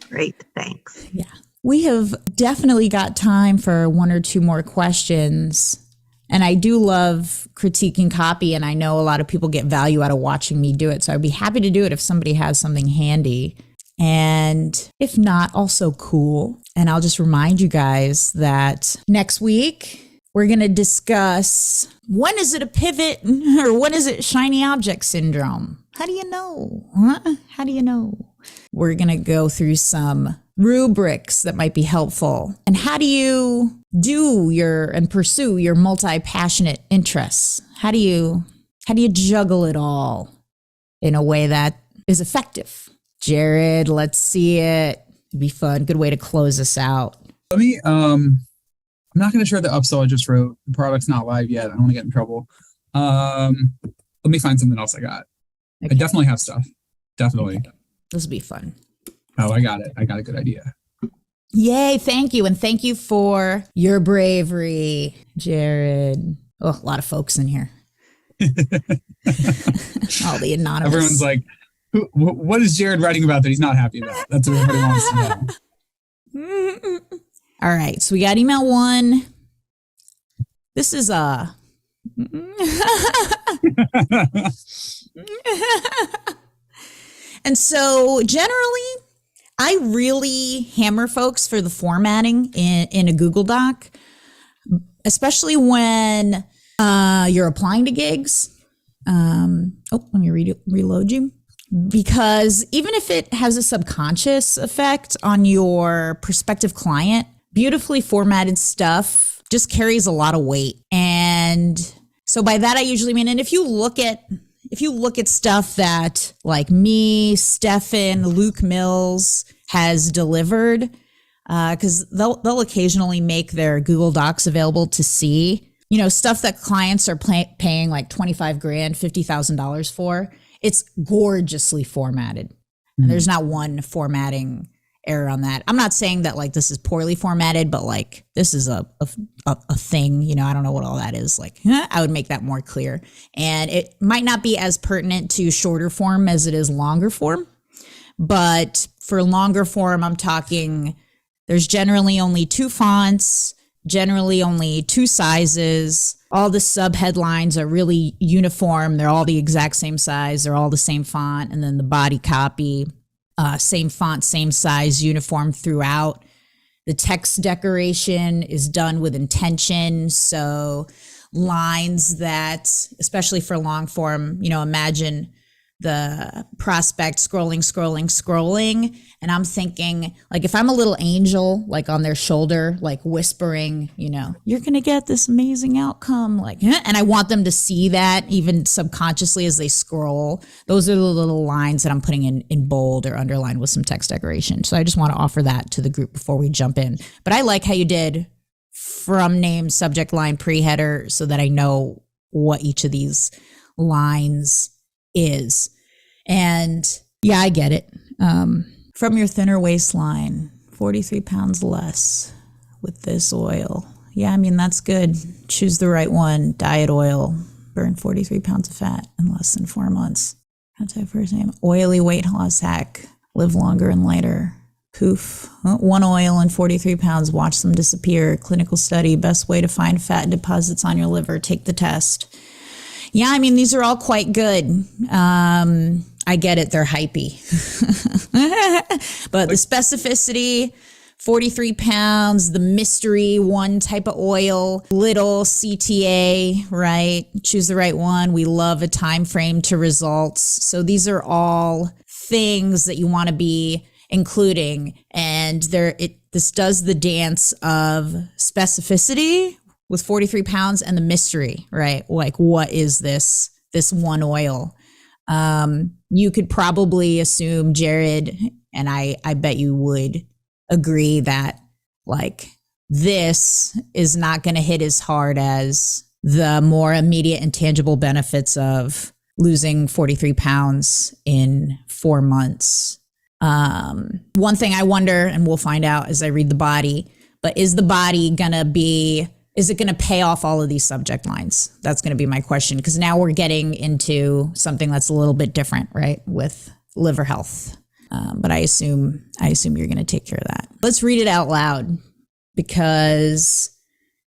Speaker 6: Great. Thanks.
Speaker 1: Yeah. We have definitely got time for one or two more questions. And I do love critiquing copy, and I know a lot of people get value out of watching me do it. So I'd be happy to do it if somebody has something handy. And if not, also cool. And I'll just remind you guys that next week, we're going to discuss, when is it a pivot or when is it shiny object syndrome? How do you know? How do you know? We're going to go through some rubrics that might be helpful. And how do you pursue your multi-passionate interests? How do you juggle it all in a way that is effective? Jared, let's see it. It'd be fun. Good way to close us out.
Speaker 5: Let me, I'm not going to share the upsell I just wrote. The product's not live yet. I don't want to get in trouble. Let me find something else I got. Okay. I definitely have stuff. Definitely.
Speaker 1: Okay. This will be fun.
Speaker 5: Oh, I got it. I got a good idea.
Speaker 1: Yay. Thank you. And thank you for your bravery, Jared. Oh, a lot of folks in here. All the anonymous.
Speaker 5: Everyone's like, what is Jared writing about that he's not happy about? That's what everybody wants to know.
Speaker 1: All right, so we got email 1. This is and so generally, I really hammer folks for the formatting in a Google Doc, especially when you're applying to gigs. Let me reload you. Because even if it has a subconscious effect on your prospective client, beautifully formatted stuff just carries a lot of weight. And so by that, I usually mean, and if you look at stuff that like me, Stefan, Luke Mills has delivered, because they'll occasionally make their Google Docs available to see, stuff that clients are paying like 25 grand, $50,000 for. It's gorgeously formatted. And there's not one formatting error on that. I'm not saying that like this is poorly formatted, but like this is a thing, I don't know what all that is. Like, I would make that more clear. And it might not be as pertinent to shorter form as it is longer form. But for longer form, I'm talking, there's generally only 2 fonts, generally only 2 sizes. All the subheadlines are really uniform. They're all the exact same size. They're all the same font. And then the body copy, same font, same size, uniform throughout. The text decoration is done with intention. So lines that, especially for long form, imagine the prospect scrolling. And I'm thinking, like, if I'm a little angel, like on their shoulder, like whispering, you're going to get this amazing outcome. Like, and I want them to see that even subconsciously as they scroll. Those are the little lines that I'm putting in bold or underlined with some text decoration. So I just want to offer that to the group before we jump in. But I like how you did from name, subject line, pre-header, so that I know what each of these lines is. And yeah, I get it. From your thinner waistline, 43 pounds less with this oil. Yeah, I mean, that's good. Choose the right one. Diet oil. Burn 43 pounds of fat in less than 4 months. That's my first name. Oily weight loss hack. Live longer and lighter. Poof. 1 oil and 43 pounds. Watch them disappear. Clinical study. Best way to find fat deposits on your liver. Take the test. Yeah, I mean, these are all quite good. I get it. They're hypey. But the specificity, 43 pounds, the mystery, one type of oil, little CTA, right? Choose the right one. We love a time frame to results. So these are all things that you want to be including. And this does the dance of specificity with 43 pounds and the mystery, right? Like, what is this one oil? You could probably assume, Jared, and I bet you would agree that like this is not going to hit as hard as the more immediate and tangible benefits of losing 43 pounds in 4 months. One thing I wonder, and we'll find out as I read the body, but is the body going to is it going to pay off all of these subject lines? That's going to be my question, because now we're getting into something that's a little bit different, right? With liver health. But I assume you're going to take care of that. Let's read it out loud, because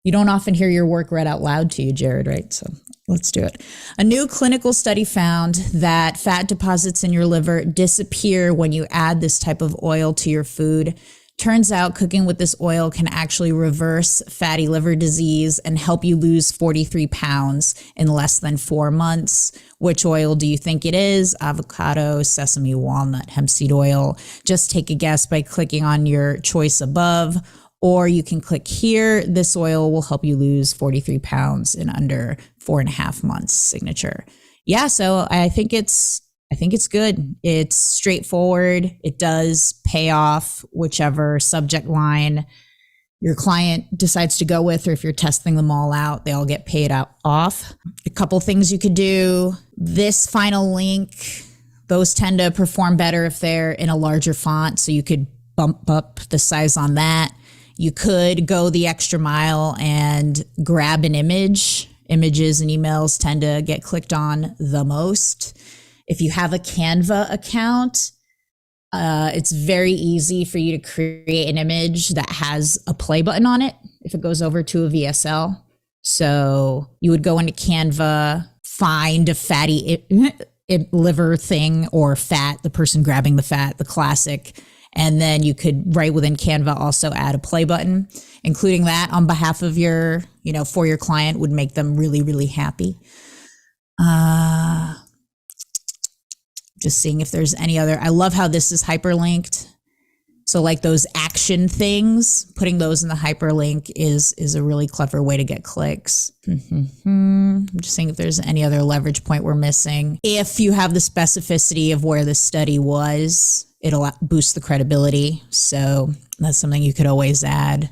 Speaker 1: you don't often hear your work read out loud to you, Jared, right? So let's do it. A new clinical study found that fat deposits in your liver disappear when you add this type of oil to your food. Turns out cooking with this oil can actually reverse fatty liver disease and help you lose 43 pounds in less than 4 months. Which oil do you think it is? Avocado, sesame, walnut, hemp seed oil. Just take a guess by clicking on your choice above, or you can click here. This oil will help you lose 43 pounds in under 4.5 months. Signature. Yeah, so I think it's good. It's straightforward. It does pay off whichever subject line your client decides to go with, or if you're testing them all out, they all get paid off. A couple things you could do. This final link, those tend to perform better if they're in a larger font, so you could bump up the size on that. You could go the extra mile and grab an image. Images and emails tend to get clicked on the most. If you have a Canva account, it's very easy for you to create an image that has a play button on it if it goes over to a VSL. So you would go into Canva, find a fatty liver thing or fat, the person grabbing the fat, the classic, And then you could, right within Canva, also add a play button. Including that on behalf of your, for your client would make them really, really happy. Just seeing if there's any other. I love how this is hyperlinked. So like those action things, putting those in the hyperlink is a really clever way to get clicks. I'm just seeing if there's any other leverage point we're missing. If you have the specificity of where the study was, it'll boost the credibility. So that's something you could always add.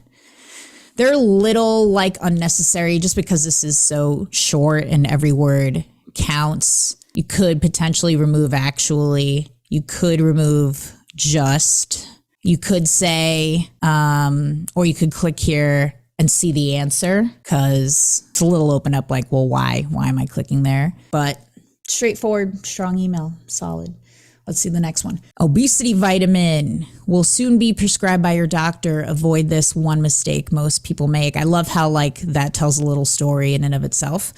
Speaker 1: They're a little like unnecessary just because this is so short and every word counts. You could potentially remove actually. You could remove just. You could say, or you could click here and see the answer because it's a little open up like, well, why? Why am I clicking there? But straightforward, strong email, solid. Let's see the next one. Obesity vitamin will soon be prescribed by your doctor. Avoid this one mistake most people make. I love how like that tells a little story in and of itself.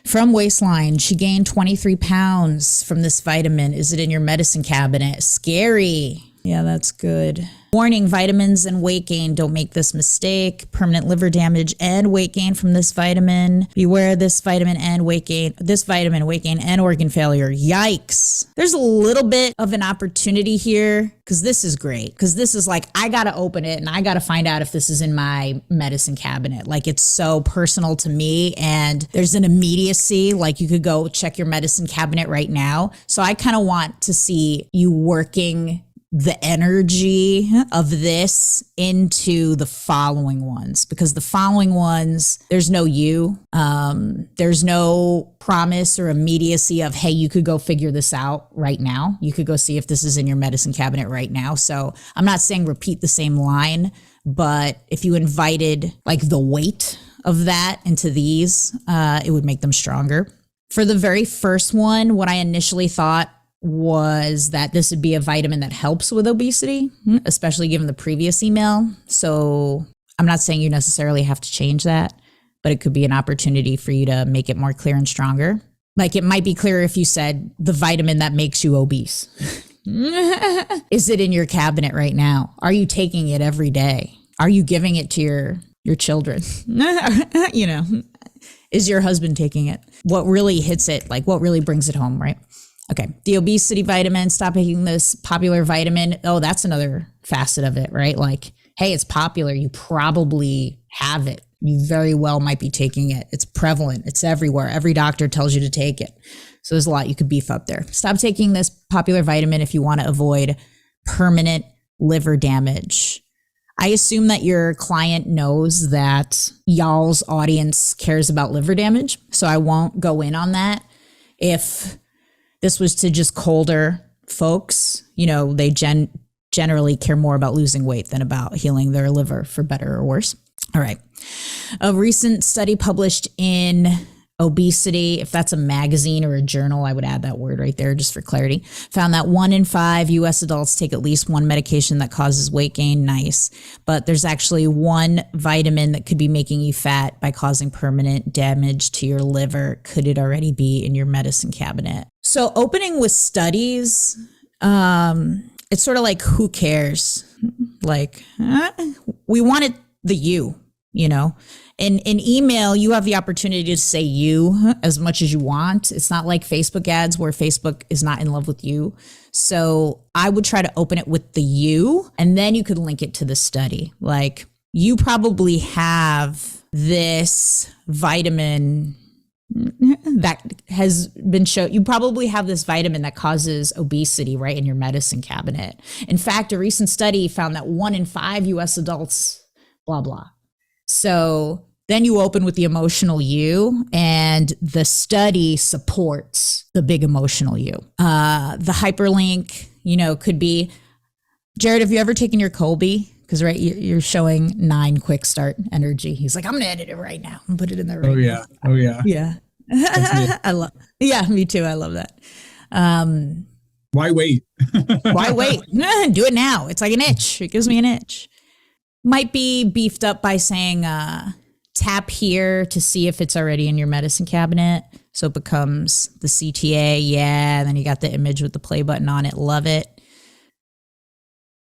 Speaker 1: From Waistline, she gained 23 pounds from this vitamin. Is it in your medicine cabinet? Scary. Yeah, that's good. Warning, vitamins and weight gain. Don't make this mistake. Permanent liver damage and weight gain from this vitamin. Beware this vitamin and weight gain. This vitamin, weight gain, and organ failure. Yikes. There's a little bit of an opportunity here because this is great. Because this is like, I got to open it and I got to find out if this is in my medicine cabinet. Like it's so personal to me and there's an immediacy. Like you could go check your medicine cabinet right now. So I kind of want to see you working the energy of this into the following ones, because the following ones, there's no you. There's no promise or immediacy of, hey, you could go figure this out right now. You could go see if this is in your medicine cabinet right now. So I'm not saying repeat the same line, but if you invited like the weight of that into these, it would make them stronger. For the very first one, what I initially thought was that this would be a vitamin that helps with obesity, especially given the previous email. So I'm not saying you necessarily have to change that, but it could be an opportunity for you to make it more clear and stronger. Like it might be clearer if you said the vitamin that makes you obese. Is it in your cabinet right now? Are you taking it every day? Are you giving it to your children? Is your husband taking it? What really hits it? Like what really brings it home, right? Okay, the obesity vitamin, stop taking this popular vitamin. Oh, that's another facet of it, right? Like, hey, it's popular. You probably have it. You very well might be taking it. It's prevalent. It's everywhere. Every doctor tells you to take it. So there's a lot you could beef up there. Stop taking this popular vitamin if you want to avoid permanent liver damage. I assume that your client knows that y'all's audience cares about liver damage, so I won't go in on that. If this was to just colder folks, they generally care more about losing weight than about healing their liver, for better or worse. All right. A recent study published in Obesity, if that's a magazine or a journal, I would add that word right there just for clarity, found that 1 in 5 US adults take at least one medication that causes weight gain. Nice. But there's actually one vitamin that could be making you fat by causing permanent damage to your liver. Could it already be in your medicine cabinet? So opening with studies, it's sort of like, who cares? Like, we wanted the you. In email, you have the opportunity to say you as much as you want. It's not like Facebook ads where Facebook is not in love with you. So I would try to open it with the you, and then you could link it to the study. Like, you probably have this vitamin that has been shown. You probably have this vitamin that causes obesity right in your medicine cabinet. In fact, a recent study found that 1 in 5 US adults, blah, blah. So then you open with the emotional you, and the study supports the big emotional you. The hyperlink, could be, Jared, have you ever taken your Colby? Because you're showing 9 quick start energy. He's like, I'm gonna edit it right now and put it in there right now.
Speaker 5: Oh yeah.
Speaker 1: Yeah. Me too. I love that.
Speaker 5: Why wait?
Speaker 1: Why wait? Do it now. It's like an itch. It gives me an itch. Might be beefed up by saying tap here to see if it's already in your medicine cabinet. So it becomes the CTA. Yeah. And then you got the image with the play button on it. Love it.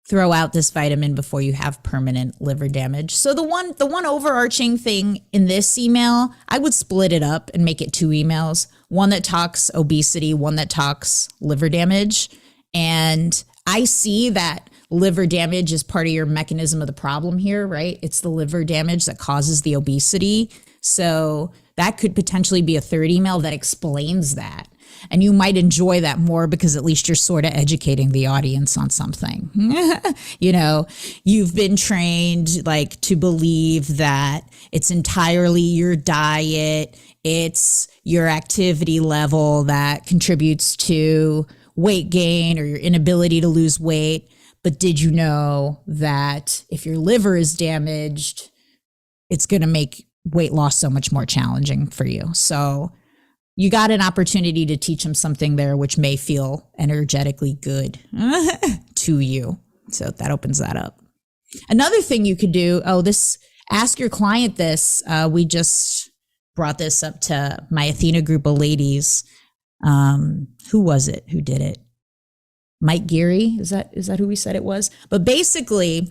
Speaker 1: throw out this vitamin before you have permanent liver damage. So the one overarching thing in this email, I would split it up and make it 2 emails. One that talks obesity, one that talks liver damage. And I see that liver damage is part of your mechanism of the problem here, right? It's the liver damage that causes the obesity. So that could potentially be a 3rd email that explains that. And you might enjoy that more because at least you're sort of educating the audience on something. You know, you've been trained like to believe that it's entirely your diet, it's your activity level that contributes to weight gain or your inability to lose weight. But did you know that if your liver is damaged, it's going to make weight loss so much more challenging for you? So you got an opportunity to teach them something there, which may feel energetically good to you. So that opens that up. Another thing you could do, ask your client this. We just brought this up to my Athena group of ladies. Who was it? Who did it? Mike Geary? Is that who we said it was? But basically,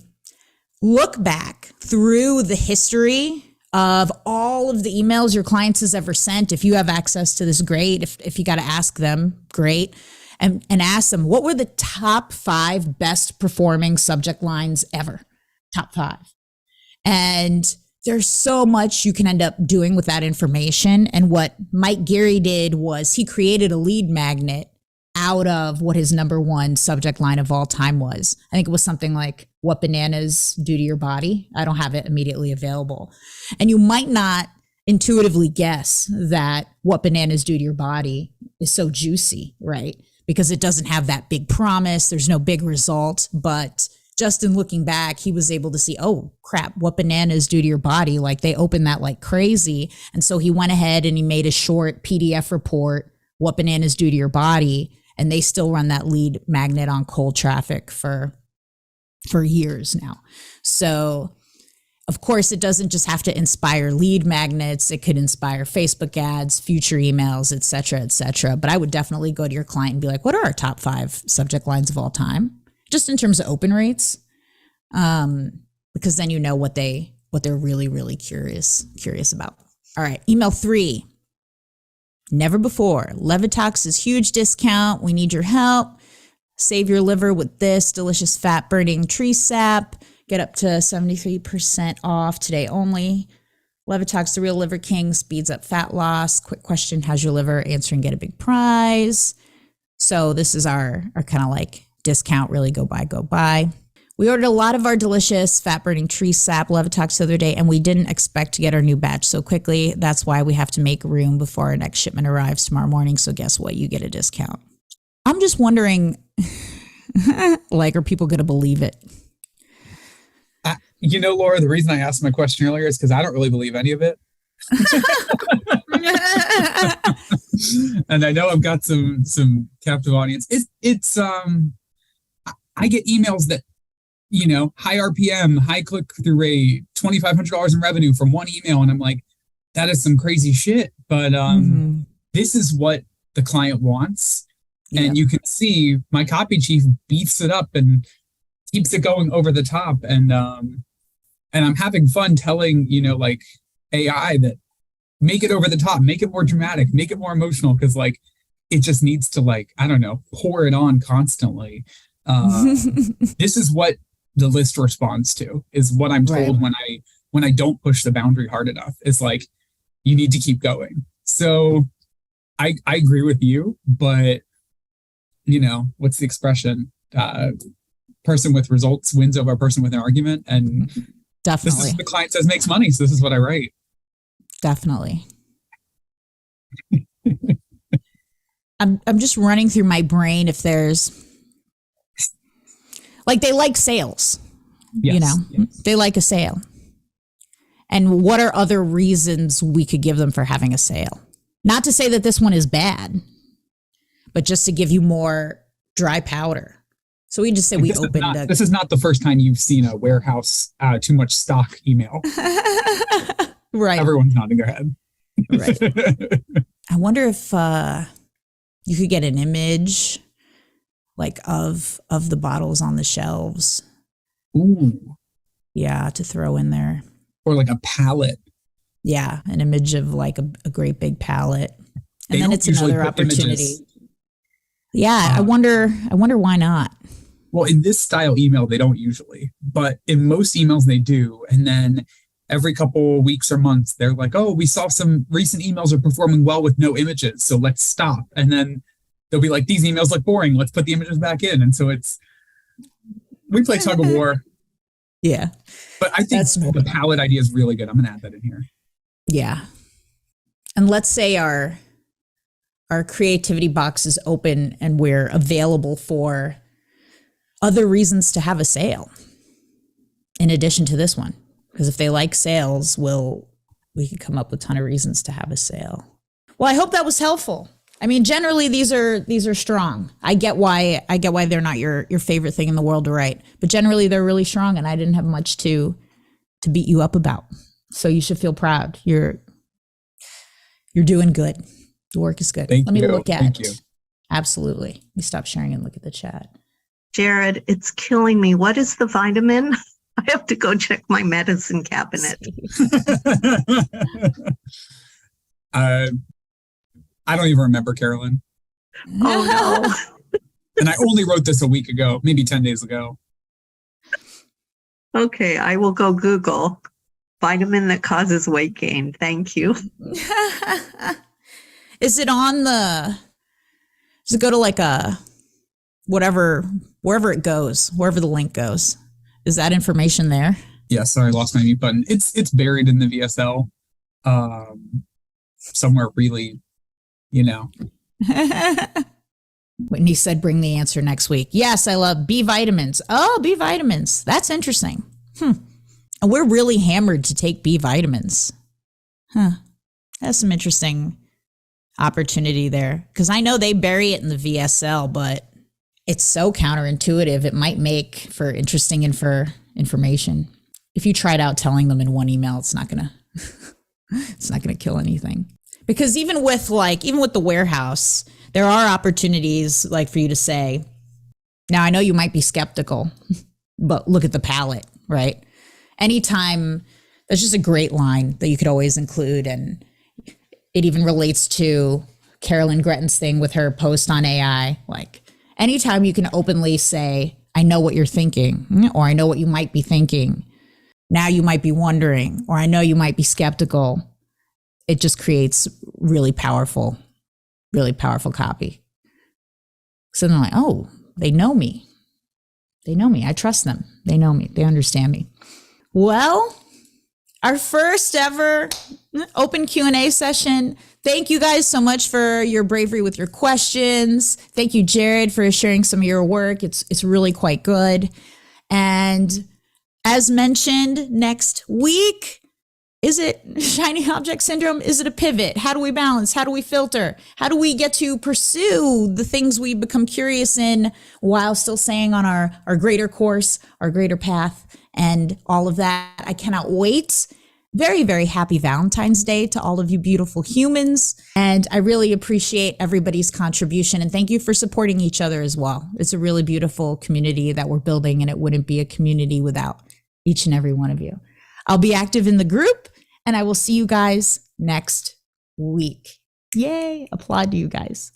Speaker 1: look back through the history of all of the emails your clients has ever sent. If you have access to this, great. If you got to ask them, great. And ask them, what were the top 5 best performing subject lines ever? Top 5. And there's so much you can end up doing with that information. And what Mike Geary did was he created a lead magnet out of what his number 1 subject line of all time was. I think it was something like what bananas do to your body. I don't have it immediately available. And you might not intuitively guess that what bananas do to your body is so juicy, right? Because it doesn't have that big promise. There's no big result. But just in looking back, he was able to see, oh crap, what bananas do to your body. Like they open that like crazy. And so he went ahead and he made a short PDF report, what bananas do to your body. And they still run that lead magnet on cold traffic for years now. So of course, it doesn't just have to inspire lead magnets. It could inspire Facebook ads, future emails, et cetera, et cetera. But I would definitely go to your client and be like, what are our top 5 subject lines of all time? Just in terms of open rates. Because then you know what they're really, really curious about. All right, email 3. Never before. Levitox's huge discount. We need your help. Save your liver with this delicious fat burning tree sap. Get up to 73% off today only. Levitox, the real liver king, speeds up fat loss. Quick question, how's your liver? Answer and get a big prize. So this is our kind of like discount, really go buy. We ordered a lot of our delicious fat burning tree sap Levitox the other day, and we didn't expect to get our new batch so quickly. That's why we have to make room before our next shipment arrives tomorrow morning. So guess what? You get a discount. I'm just wondering, like, are people going to believe it?
Speaker 5: Laura, the reason I asked my question earlier is because I don't really believe any of it. And I know I've got some captive audience. It's I get emails that, high RPM, high click-through rate, $2,500 in revenue from one email. And I'm like, that is some crazy shit. But this is what the client wants. Yeah. And you can see my copy chief beefs it up and keeps it going over the top. And I'm having fun telling, like AI that make it over the top, make it more dramatic, make it more emotional. Cause like, it just needs to pour it on constantly. This is what the list responds to, is what I'm told when I don't push the boundary hard enough. It's like, you need to keep going. So I agree with you, but what's the expression? Person with results wins over a person with an argument. And
Speaker 1: definitely,
Speaker 5: this is what the client says makes money. So this is what I write.
Speaker 1: Definitely. I'm just running through my brain if there's like, they like sales, yes. They like a sale. And what are other reasons we could give them for having a sale? Not to say that this one is bad, but just to give you more dry powder. So we just say
Speaker 5: this is not the first time you've seen a warehouse too much stock email.
Speaker 1: Right.
Speaker 5: Everyone's nodding their head. Right.
Speaker 1: I wonder if you could get an image, like of the bottles on the shelves.
Speaker 5: Ooh.
Speaker 1: Yeah, to throw in there.
Speaker 5: Or like a palette.
Speaker 1: Yeah, an image of like a great big palette.
Speaker 5: They
Speaker 1: And then
Speaker 5: don't
Speaker 1: it's
Speaker 5: usually
Speaker 1: another
Speaker 5: put
Speaker 1: opportunity.
Speaker 5: images.
Speaker 1: Yeah, I wonder why not.
Speaker 5: Well, in this style email, they don't usually, but in most emails they do. And then every couple weeks or months, they're like, oh, we saw some recent emails are performing well with no images, so let's stop. And then they'll be like, these emails look boring. Let's put the images back in. And so we play tug of war.
Speaker 1: Yeah.
Speaker 5: But I think the palette idea is really good. I'm going to add that in here.
Speaker 1: Yeah. And let's say our creativity box is open and we're available for other reasons to have a sale in addition to this one. Because if they like sales, we could come up with a ton of reasons to have a sale. Well, I hope that was helpful. I mean, generally these are strong. I get why they're not your favorite thing in the world to write, but generally they're really strong, and I didn't have much to beat you up about. So you should feel proud. You're doing good. The work is good. Let me look at
Speaker 5: Thank you.
Speaker 1: Absolutely. Let me stop sharing and look at the chat.
Speaker 6: Jared, it's killing me. What is the vitamin? I have to go check my medicine cabinet.
Speaker 5: I don't even remember, Carolyn.
Speaker 6: Oh no.
Speaker 5: And I only wrote this a week ago, maybe 10 days ago.
Speaker 6: Okay, I will go Google vitamin that causes weight gain. Thank you.
Speaker 1: Does it go to like a whatever, wherever it goes, wherever the link goes? Is that information there?
Speaker 5: Yeah, sorry, I lost my mute button. It's buried in the VSL somewhere really,
Speaker 1: Whitney said, bring the answer next week. Yes, I love B vitamins. Oh, B vitamins. That's interesting. And we're really hammered to take B vitamins. That's some interesting opportunity there. Because I know they bury it in the VSL, but it's so counterintuitive. It might make for interesting information. If you tried out telling them in one email, it's not gonna kill anything. Because even with the warehouse, there are opportunities like for you to say, now I know you might be skeptical, but look at the palette, right? Anytime, that's just a great line that you could always include. And it even relates to Carolyn Gretton's thing with her post on AI. Like anytime you can openly say, I know what you're thinking, or I know what you might be thinking. Now you might be wondering, or I know you might be skeptical. It just creates really powerful copy. So they're like, oh, they know me. They know me. I trust them. They know me. They understand me. Well, our first ever open Q&A session. Thank you guys so much for your bravery with your questions. Thank you, Jared, for sharing some of your work. It's really quite good. And as mentioned, next week, is it shiny object syndrome? Is it a pivot? How do we balance? How do we filter? How do we get to pursue the things we become curious in while still staying on our greater course, our greater path, and all of that? I cannot wait. Very, very happy Valentine's Day to all of you beautiful humans. And I really appreciate everybody's contribution. And thank you for supporting each other as well. It's a really beautiful community that we're building, and it wouldn't be a community without each and every one of you. I'll be active in the group, and I will see you guys next week. Yay. Applaud to you guys.